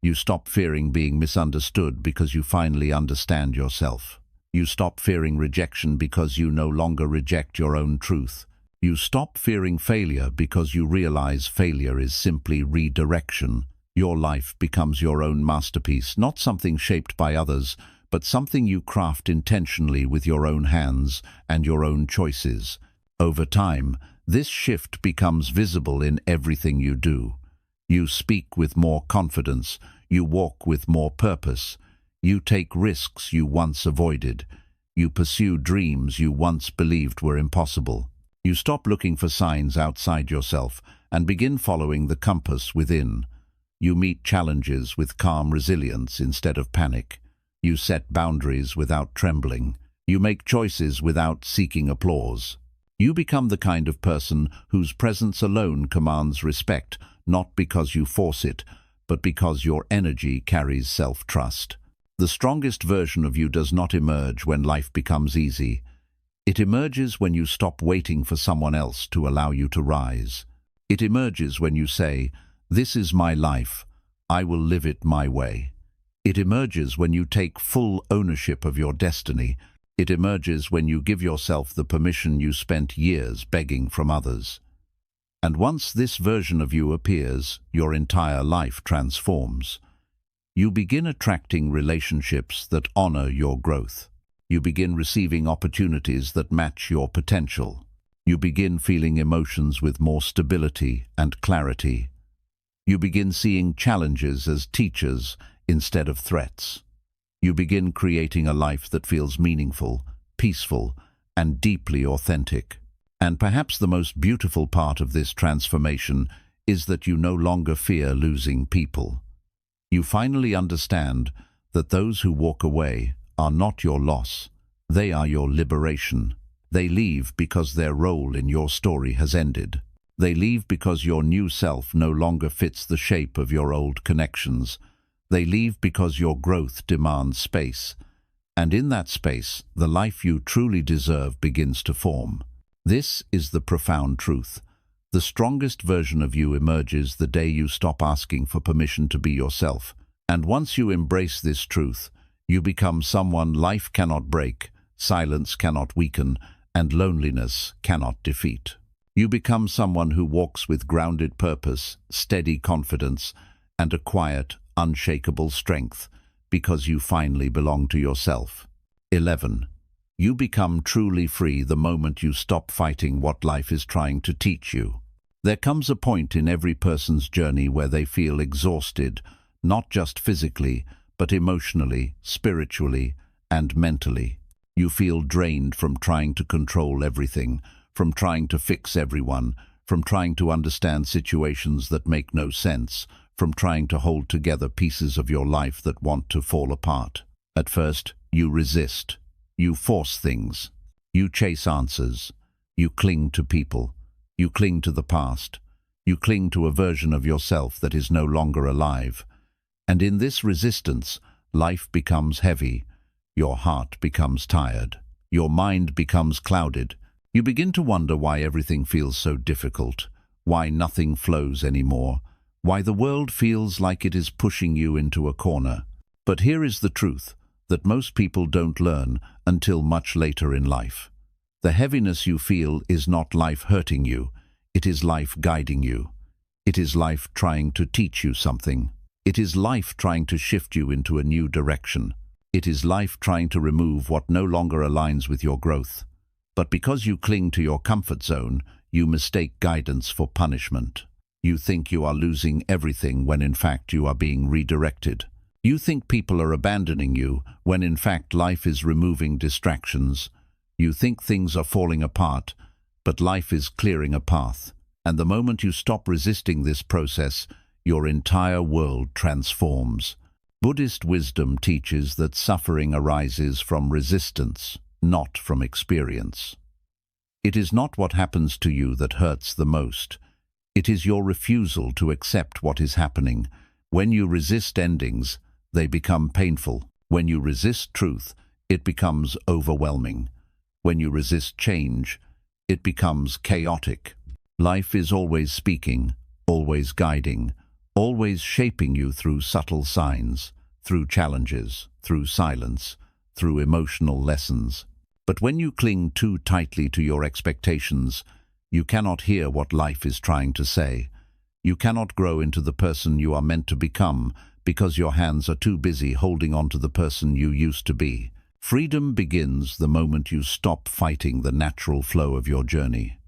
You stop fearing being misunderstood because you finally understand yourself. You stop fearing rejection because you no longer reject your own truth. You stop fearing failure because you realize failure is simply redirection. Your life becomes your own masterpiece, not something shaped by others, but something you craft intentionally with your own hands and your own choices. Over time, this shift becomes visible in everything you do. You speak with more confidence, you walk with more purpose, you take risks you once avoided, you pursue dreams you once believed were impossible. You stop looking for signs outside yourself and begin following the compass within. You meet challenges with calm resilience instead of panic. You set boundaries without trembling. You make choices without seeking applause. You become the kind of person whose presence alone commands respect, not because you force it, but because your energy carries self-trust. The strongest version of you does not emerge when life becomes easy. It emerges when you stop waiting for someone else to allow you to rise. It emerges when you say, "This is my life. I will live it my way." It emerges when you take full ownership of your destiny. It emerges when you give yourself the permission you spent years begging from others. And once this version of you appears, your entire life transforms. You begin attracting relationships that honor your growth. You begin receiving opportunities that match your potential. You begin feeling emotions with more stability and clarity. You begin seeing challenges as teachers instead of threats. You begin creating a life that feels meaningful, peaceful, and deeply authentic. And perhaps the most beautiful part of this transformation is that you no longer fear losing people. You finally understand that those who walk away are not your loss. They are your liberation. They leave because their role in your story has ended. They leave because your new self no longer fits the shape of your old connections. They leave because your growth demands space. And in that space, the life you truly deserve begins to form. This is the profound truth. The strongest version of you emerges the day you stop asking for permission to be yourself. And once you embrace this truth, you become someone life cannot break, silence cannot weaken, and loneliness cannot defeat. You become someone who walks with grounded purpose, steady confidence, and a quiet, unshakable strength, because you finally belong to yourself. 11. You become truly free the moment you stop fighting what life is trying to teach you. There comes a point in every person's journey where they feel exhausted, not just physically, but emotionally, spiritually, and mentally. You feel drained from trying to control everything, from trying to fix everyone, from trying to understand situations that make no sense, from trying to hold together pieces of your life that want to fall apart. At first, you resist. You force things. You chase answers. You cling to people. You cling to the past. You cling to a version of yourself that is no longer alive. And in this resistance, life becomes heavy. Your heart becomes tired. Your mind becomes clouded. You begin to wonder why everything feels so difficult, why nothing flows anymore, why the world feels like it is pushing you into a corner. But here is the truth that most people don't learn until much later in life. The heaviness you feel is not life hurting you, it is life guiding you. It is life trying to teach you something. It is life trying to shift you into a new direction. It is life trying to remove what no longer aligns with your growth. But because you cling to your comfort zone, you mistake guidance for punishment. You think you are losing everything when in fact you are being redirected. You think people are abandoning you when in fact life is removing distractions. You think things are falling apart, but life is clearing a path. And the moment you stop resisting this process, your entire world transforms. Buddhist wisdom teaches that suffering arises from resistance, not from experience. It is not what happens to you that hurts the most. It is your refusal to accept what is happening. When you resist endings, they become painful. When you resist truth, it becomes overwhelming. When you resist change, it becomes chaotic. Life is always speaking, always guiding, always shaping you through subtle signs, through challenges, through silence, through emotional lessons. But when you cling too tightly to your expectations, you cannot hear what life is trying to say. You cannot grow into the person you are meant to become because your hands are too busy holding on to the person you used to be. Freedom begins the moment you stop fighting the natural flow of your journey.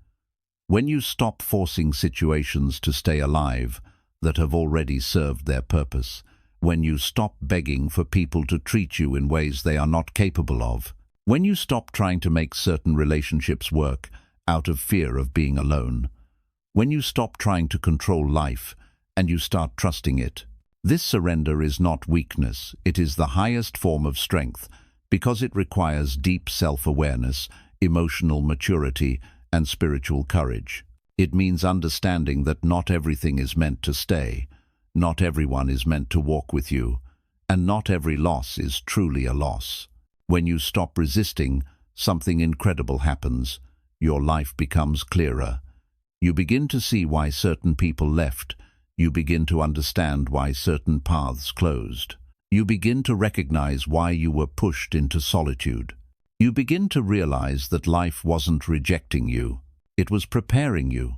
When you stop forcing situations to stay alive that have already served their purpose. When you stop begging for people to treat you in ways they are not capable of. When you stop trying to make certain relationships work out of fear of being alone. When you stop trying to control life and you start trusting it. This surrender is not weakness, it is the highest form of strength because it requires deep self-awareness, emotional maturity, and spiritual courage. It means understanding that not everything is meant to stay, not everyone is meant to walk with you, And not every loss is truly a loss. When you stop resisting, something incredible happens. Your life becomes clearer. You begin to see why certain people left. You begin to understand why certain paths closed. You begin to recognize why you were pushed into solitude. You begin to realize that life wasn't rejecting you. It was preparing you.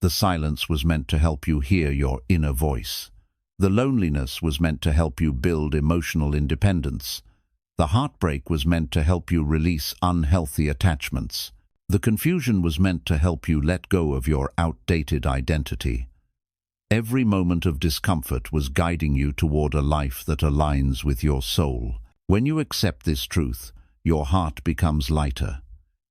The silence was meant to help you hear your inner voice. The loneliness was meant to help you build emotional independence. The heartbreak was meant to help you release unhealthy attachments. The confusion was meant to help you let go of your outdated identity. Every moment of discomfort was guiding you toward a life that aligns with your soul. When you accept this truth, your heart becomes lighter.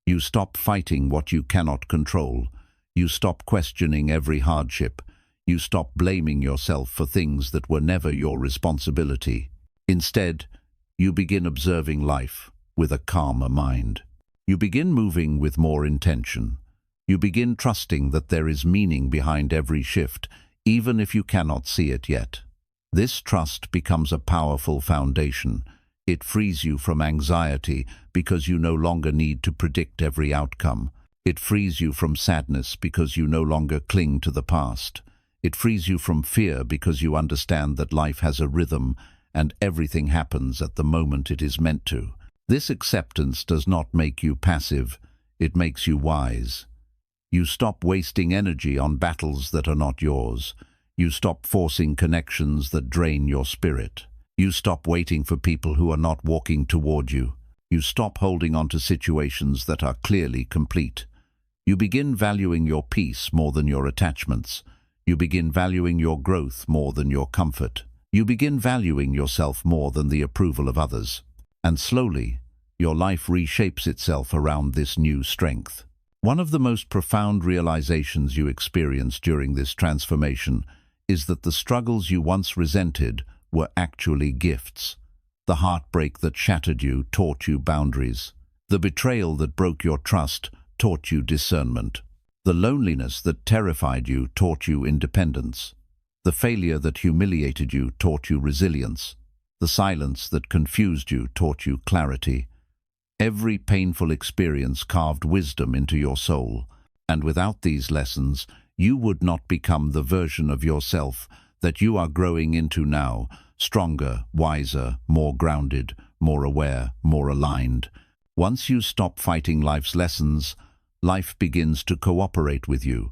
You stop fighting what you cannot control. You stop questioning every hardship. You stop blaming yourself for things that were never your responsibility. Instead, you begin observing life with a calmer mind. You begin moving with more intention. You begin trusting that there is meaning behind every shift, even if you cannot see it yet. This trust becomes a powerful foundation. It frees you from anxiety because you no longer need to predict every outcome. It frees you from sadness because you no longer cling to the past. It frees you from fear because you understand that life has a rhythm and everything happens at the moment it is meant to. This acceptance does not make you passive, it makes you wise. You stop wasting energy on battles that are not yours. You stop forcing connections that drain your spirit. You stop waiting for people who are not walking toward you. You stop holding on to situations that are clearly complete. You begin valuing your peace more than your attachments. You begin valuing your growth more than your comfort. You begin valuing yourself more than the approval of others. And slowly, your life reshapes itself around this new strength. One of the most profound realizations you experience during this transformation is that the struggles you once resented were actually gifts. The heartbreak that shattered you taught you boundaries. The betrayal that broke your trust taught you discernment. The loneliness that terrified you taught you independence. The failure that humiliated you taught you resilience. The silence that confused you taught you clarity. Every painful experience carved wisdom into your soul, and without these lessons, you would not become the version of yourself that you are growing into now, stronger, wiser, more grounded, more aware, more aligned. Once you stop fighting life's lessons, life begins to cooperate with you.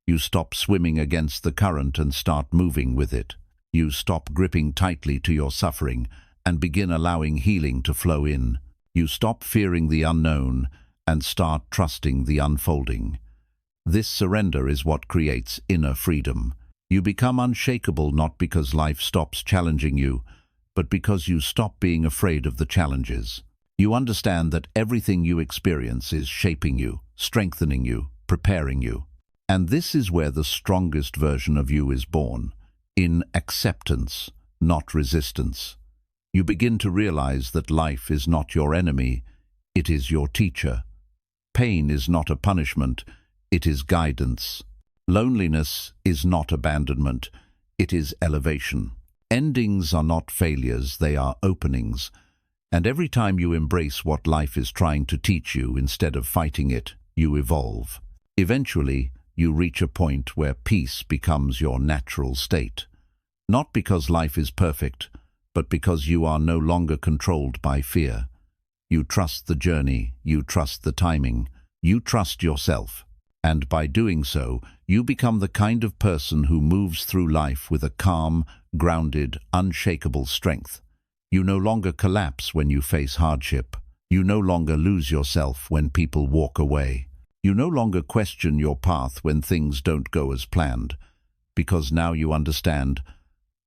You stop swimming against the current and start moving with it. You stop gripping tightly to your suffering and begin allowing healing to flow in. You stop fearing the unknown and start trusting the unfolding. This surrender is what creates inner freedom. You become unshakable not because life stops challenging you, but because you stop being afraid of the challenges. You understand that everything you experience is shaping you, strengthening you, preparing you. And this is where the strongest version of you is born, in acceptance, not resistance. You begin to realize that life is not your enemy, it is your teacher. Pain is not a punishment, it is guidance. Loneliness is not abandonment, it is elevation. Endings are not failures, they are openings. And every time you embrace what life is trying to teach you instead of fighting it, you evolve. Eventually, you reach a point where peace becomes your natural state. Not because life is perfect, but because you are no longer controlled by fear. You trust the journey, you trust the timing, you trust yourself. And by doing so, you become the kind of person who moves through life with a calm, grounded, unshakable strength. You no longer collapse when you face hardship. You no longer lose yourself when people walk away. You no longer question your path when things don't go as planned, because now you understand,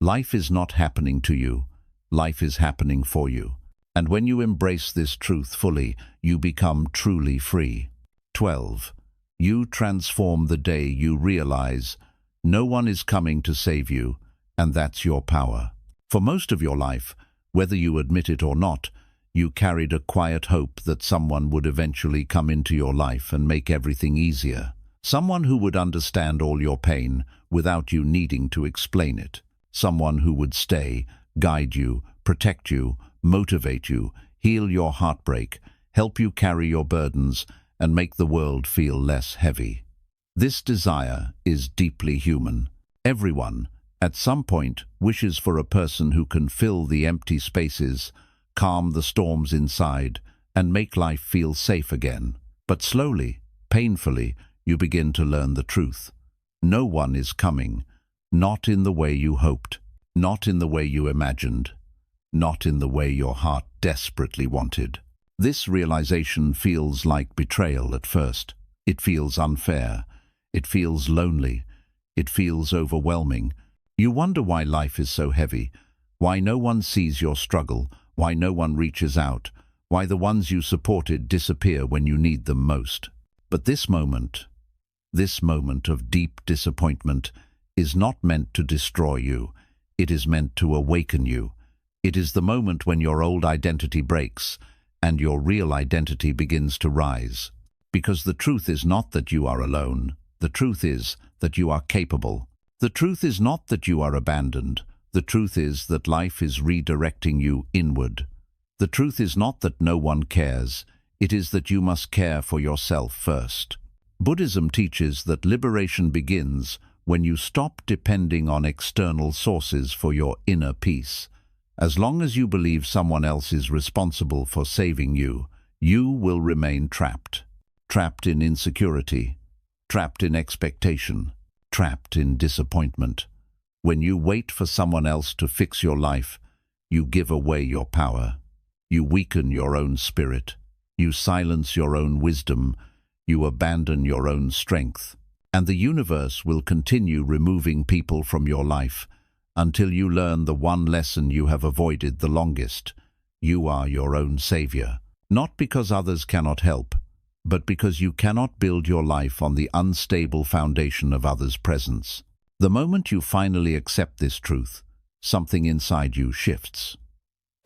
life is not happening to you, life is happening for you. And when you embrace this truth fully, you become truly free. 12. You transform the day you realize no one is coming to save you, and that's your power. For most of your life, whether you admit it or not, you carried a quiet hope that someone would eventually come into your life and make everything easier. Someone who would understand all your pain without you needing to explain it. Someone who would stay, guide you, protect you, motivate you, heal your heartbreak, help you carry your burdens, and make the world feel less heavy. This desire is deeply human. Everyone, at some point, wishes for a person who can fill the empty spaces, calm the storms inside, and make life feel safe again. But slowly, painfully, you begin to learn the truth. No one is coming, not in the way you hoped, not in the way you imagined, not in the way your heart desperately wanted. This realization feels like betrayal at first. It feels unfair. It feels lonely. It feels overwhelming. You wonder why life is so heavy, why no one sees your struggle, why no one reaches out, why the ones you supported disappear when you need them most. But this moment of deep disappointment, is not meant to destroy you. It is meant to awaken you. It is the moment when your old identity breaks and your real identity begins to rise. Because the truth is not that you are alone. The truth is that you are capable. The truth is not that you are abandoned. The truth is that life is redirecting you inward. The truth is not that no one cares. It is that you must care for yourself first. Buddhism teaches that liberation begins when you stop depending on external sources for your inner peace. As long as you believe someone else is responsible for saving you, you will remain trapped. Trapped in insecurity, trapped in expectation, trapped in disappointment. When you wait for someone else to fix your life, you give away your power. You weaken your own spirit. You silence your own wisdom. You abandon your own strength. And the universe will continue removing people from your life until you learn the one lesson you have avoided the longest. You are your own savior. Not because others cannot help, but because you cannot build your life on the unstable foundation of others' presence. The moment you finally accept this truth, something inside you shifts.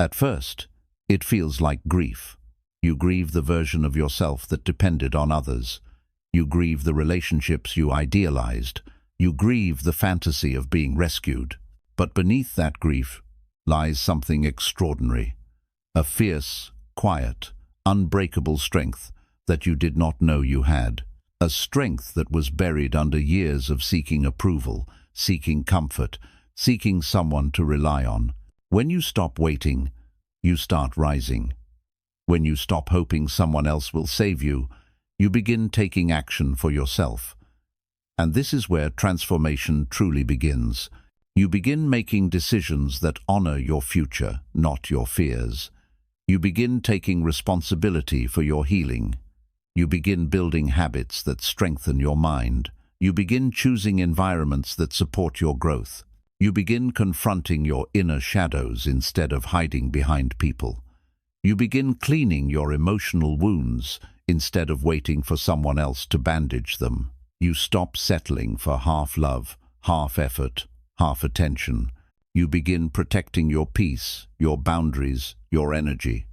At first, it feels like grief. You grieve the version of yourself that depended on others. You grieve the relationships you idealized. You grieve the fantasy of being rescued. But beneath that grief lies something extraordinary. A fierce, quiet, unbreakable strength that you did not know you had. A strength that was buried under years of seeking approval, seeking comfort, seeking someone to rely on. When you stop waiting, you start rising. When you stop hoping someone else will save you, you begin taking action for yourself. And this is where transformation truly begins. You begin making decisions that honor your future, not your fears. You begin taking responsibility for your healing. You begin building habits that strengthen your mind. You begin choosing environments that support your growth. You begin confronting your inner shadows instead of hiding behind people. You begin cleaning your emotional wounds instead of waiting for someone else to bandage them. You stop settling for half love, half effort, half attention. You begin protecting your peace, your boundaries, your energy.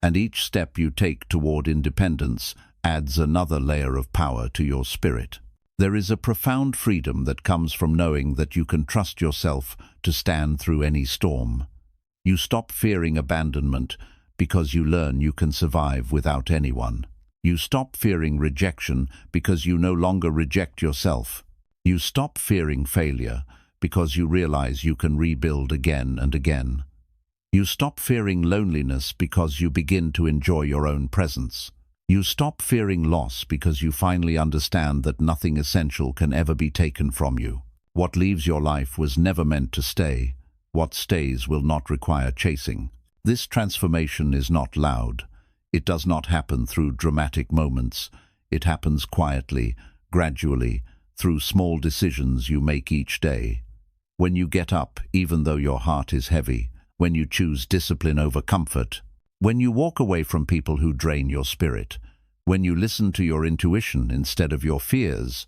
And each step you take toward independence adds another layer of power to your spirit. There is a profound freedom that comes from knowing that you can trust yourself to stand through any storm. You stop fearing abandonment because you learn you can survive without anyone. You stop fearing rejection because you no longer reject yourself. You stop fearing failure because you realize you can rebuild again and again. You stop fearing loneliness because you begin to enjoy your own presence. You stop fearing loss because you finally understand that nothing essential can ever be taken from you. What leaves your life was never meant to stay. What stays will not require chasing. This transformation is not loud. It does not happen through dramatic moments. It happens quietly, gradually, through small decisions you make each day. When you get up, even though your heart is heavy, when you choose discipline over comfort, when you walk away from people who drain your spirit, when you listen to your intuition instead of your fears,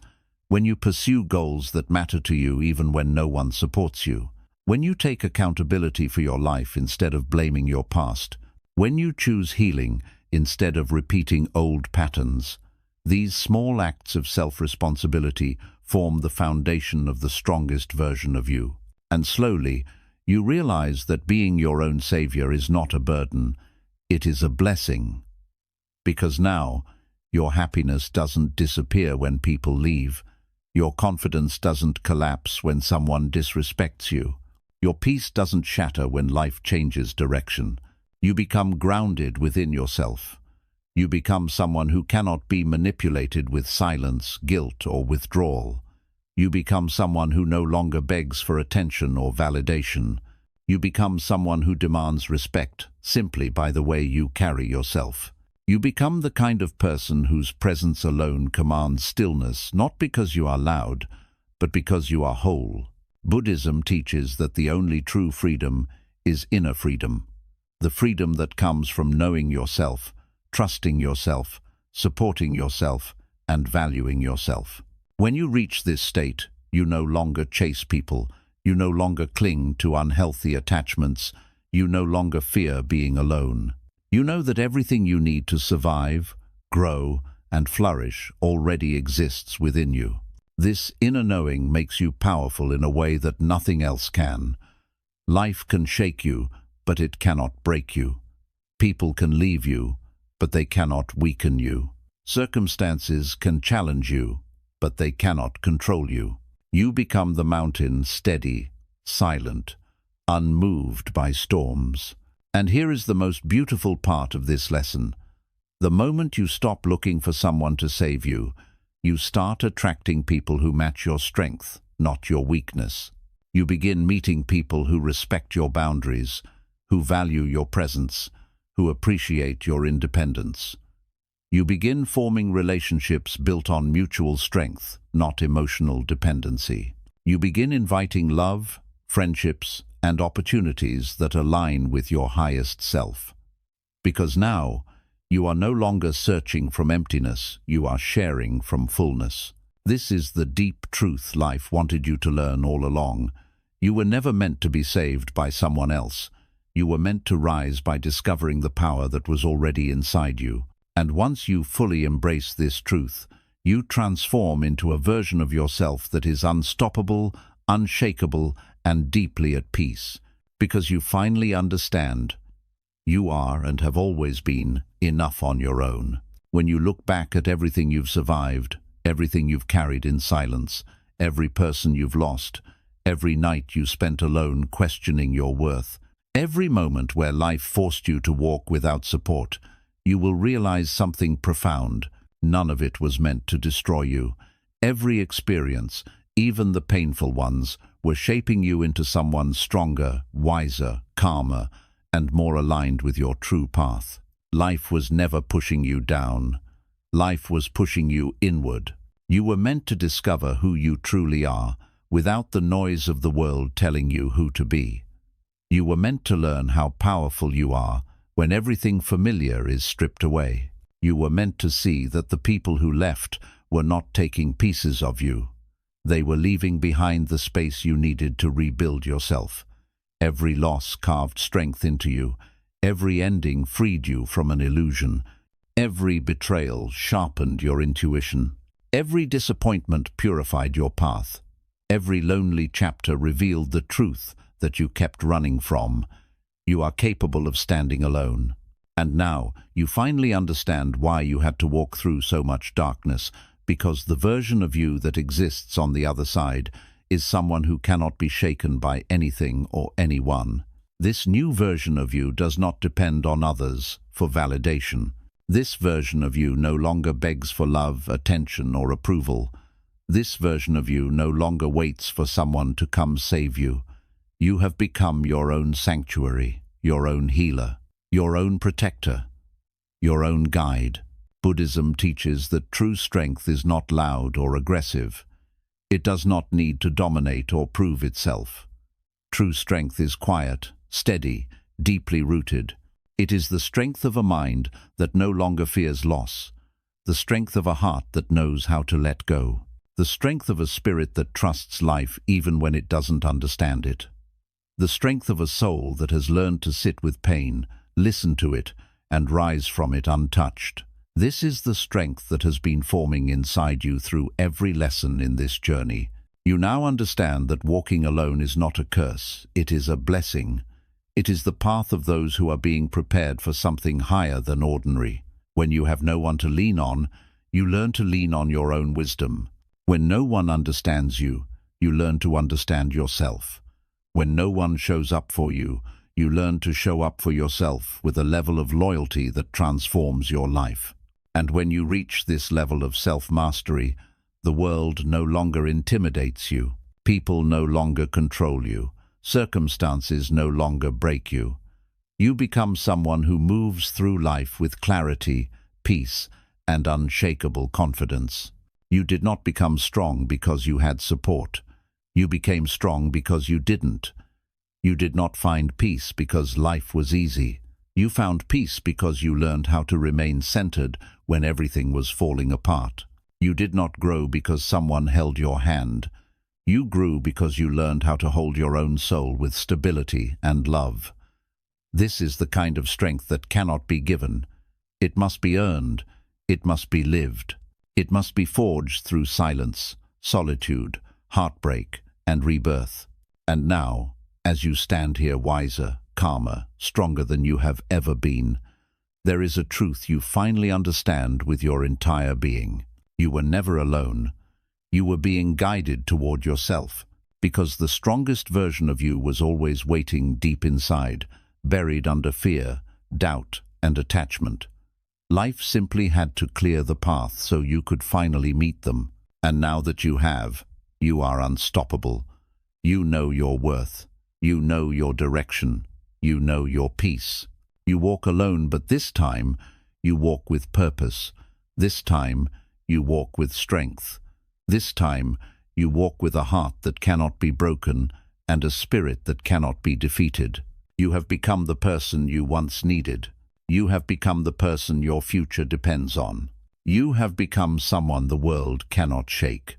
when you pursue goals that matter to you even when no one supports you, when you take accountability for your life instead of blaming your past, when you choose healing instead of repeating old patterns, these small acts of self-responsibility form the foundation of the strongest version of you. And slowly, You realize that being your own savior is not a burden, it is a blessing. Because now, your happiness doesn't disappear when people leave. Your confidence doesn't collapse when someone disrespects you. Your peace doesn't shatter when life changes direction. You become grounded within yourself. You become someone who cannot be manipulated with silence, guilt, or withdrawal. You become someone who no longer begs for attention or validation. You become someone who demands respect simply by the way you carry yourself. You become the kind of person whose presence alone commands stillness, not because you are loud, but because you are whole. Buddhism teaches that the only true freedom is inner freedom. The freedom that comes from knowing yourself, trusting yourself, supporting yourself, and valuing yourself. When you reach this state, you no longer chase people, you no longer cling to unhealthy attachments, you no longer fear being alone. You know that everything you need to survive, grow, and flourish already exists within you. This inner knowing makes you powerful in a way that nothing else can. Life can shake you, but it cannot break you. People can leave you, but they cannot weaken you. Circumstances can challenge you, but they cannot control you. You become the mountain, steady, silent, unmoved by storms. And here is the most beautiful part of this lesson. The moment you stop looking for someone to save you, you start attracting people who match your strength, not your weakness. You begin meeting people who respect your boundaries, who value your presence, who appreciate your independence. You begin forming relationships built on mutual strength, not emotional dependency. You begin inviting love, friendships, and opportunities that align with your highest self. Because now, you are no longer searching from emptiness, you are sharing from fullness. This is the deep truth life wanted you to learn all along. You were never meant to be saved by someone else. You were meant to rise by discovering the power that was already inside you. And once you fully embrace this truth, you transform into a version of yourself that is unstoppable, unshakable, and deeply at peace. Because you finally understand, you are and have always been enough on your own. When you look back at everything you've survived, everything you've carried in silence, every person you've lost, every night you spent alone questioning your worth, every moment where life forced you to walk without support, you will realize something profound. None of it was meant to destroy you. Every experience, even the painful ones, were shaping you into someone stronger, wiser, calmer, and more aligned with your true path. Life was never pushing you down. Life was pushing you inward. You were meant to discover who you truly are, without the noise of the world telling you who to be. You were meant to learn how powerful you are when everything familiar is stripped away. You were meant to see that the people who left were not taking pieces of you. They were leaving behind the space you needed to rebuild yourself. Every loss carved strength into you. Every ending freed you from an illusion. Every betrayal sharpened your intuition. Every disappointment purified your path. Every lonely chapter revealed the truth that you kept running from. You are capable of standing alone. And now, you finally understand why you had to walk through so much darkness, because the version of you that exists on the other side is someone who cannot be shaken by anything or anyone. This new version of you does not depend on others for validation. This version of you no longer begs for love, attention, or approval. This version of you no longer waits for someone to come save you. You have become your own sanctuary, your own healer, your own protector, your own guide. Buddhism teaches that true strength is not loud or aggressive. It does not need to dominate or prove itself. True strength is quiet, steady, deeply rooted. It is the strength of a mind that no longer fears loss, the strength of a heart that knows how to let go, the strength of a spirit that trusts life even when it doesn't understand it, the strength of a soul that has learned to sit with pain, listen to it, and rise from it untouched. This is the strength that has been forming inside you through every lesson in this journey. You now understand that walking alone is not a curse, it is a blessing. It is the path of those who are being prepared for something higher than ordinary. When you have no one to lean on, you learn to lean on your own wisdom. When no one understands you, you learn to understand yourself. When no one shows up for you, you learn to show up for yourself with a level of loyalty that transforms your life. And when you reach this level of self-mastery, the world no longer intimidates you. People no longer control you. Circumstances no longer break you. You become someone who moves through life with clarity, peace, and unshakable confidence. You did not become strong because you had support. You became strong because you didn't. You did not find peace because life was easy. You found peace because you learned how to remain centered when everything was falling apart. You did not grow because someone held your hand. You grew because you learned how to hold your own soul with stability and love. This is the kind of strength that cannot be given. It must be earned. It must be lived. It must be forged through silence, solitude, heartbreak, and rebirth. And now, as you stand here wiser, calmer, stronger than you have ever been, there is a truth you finally understand with your entire being. You were never alone. You were being guided toward yourself, because the strongest version of you was always waiting deep inside, buried under fear, doubt, and attachment. Life simply had to clear the path so you could finally meet them. And now that you have, you are unstoppable. You know your worth. You know your direction. You know your peace. You walk alone, but this time you walk with purpose. This time you walk with strength. This time you walk with a heart that cannot be broken and a spirit that cannot be defeated. You have become the person you once needed. You have become the person your future depends on. You have become someone the world cannot shake.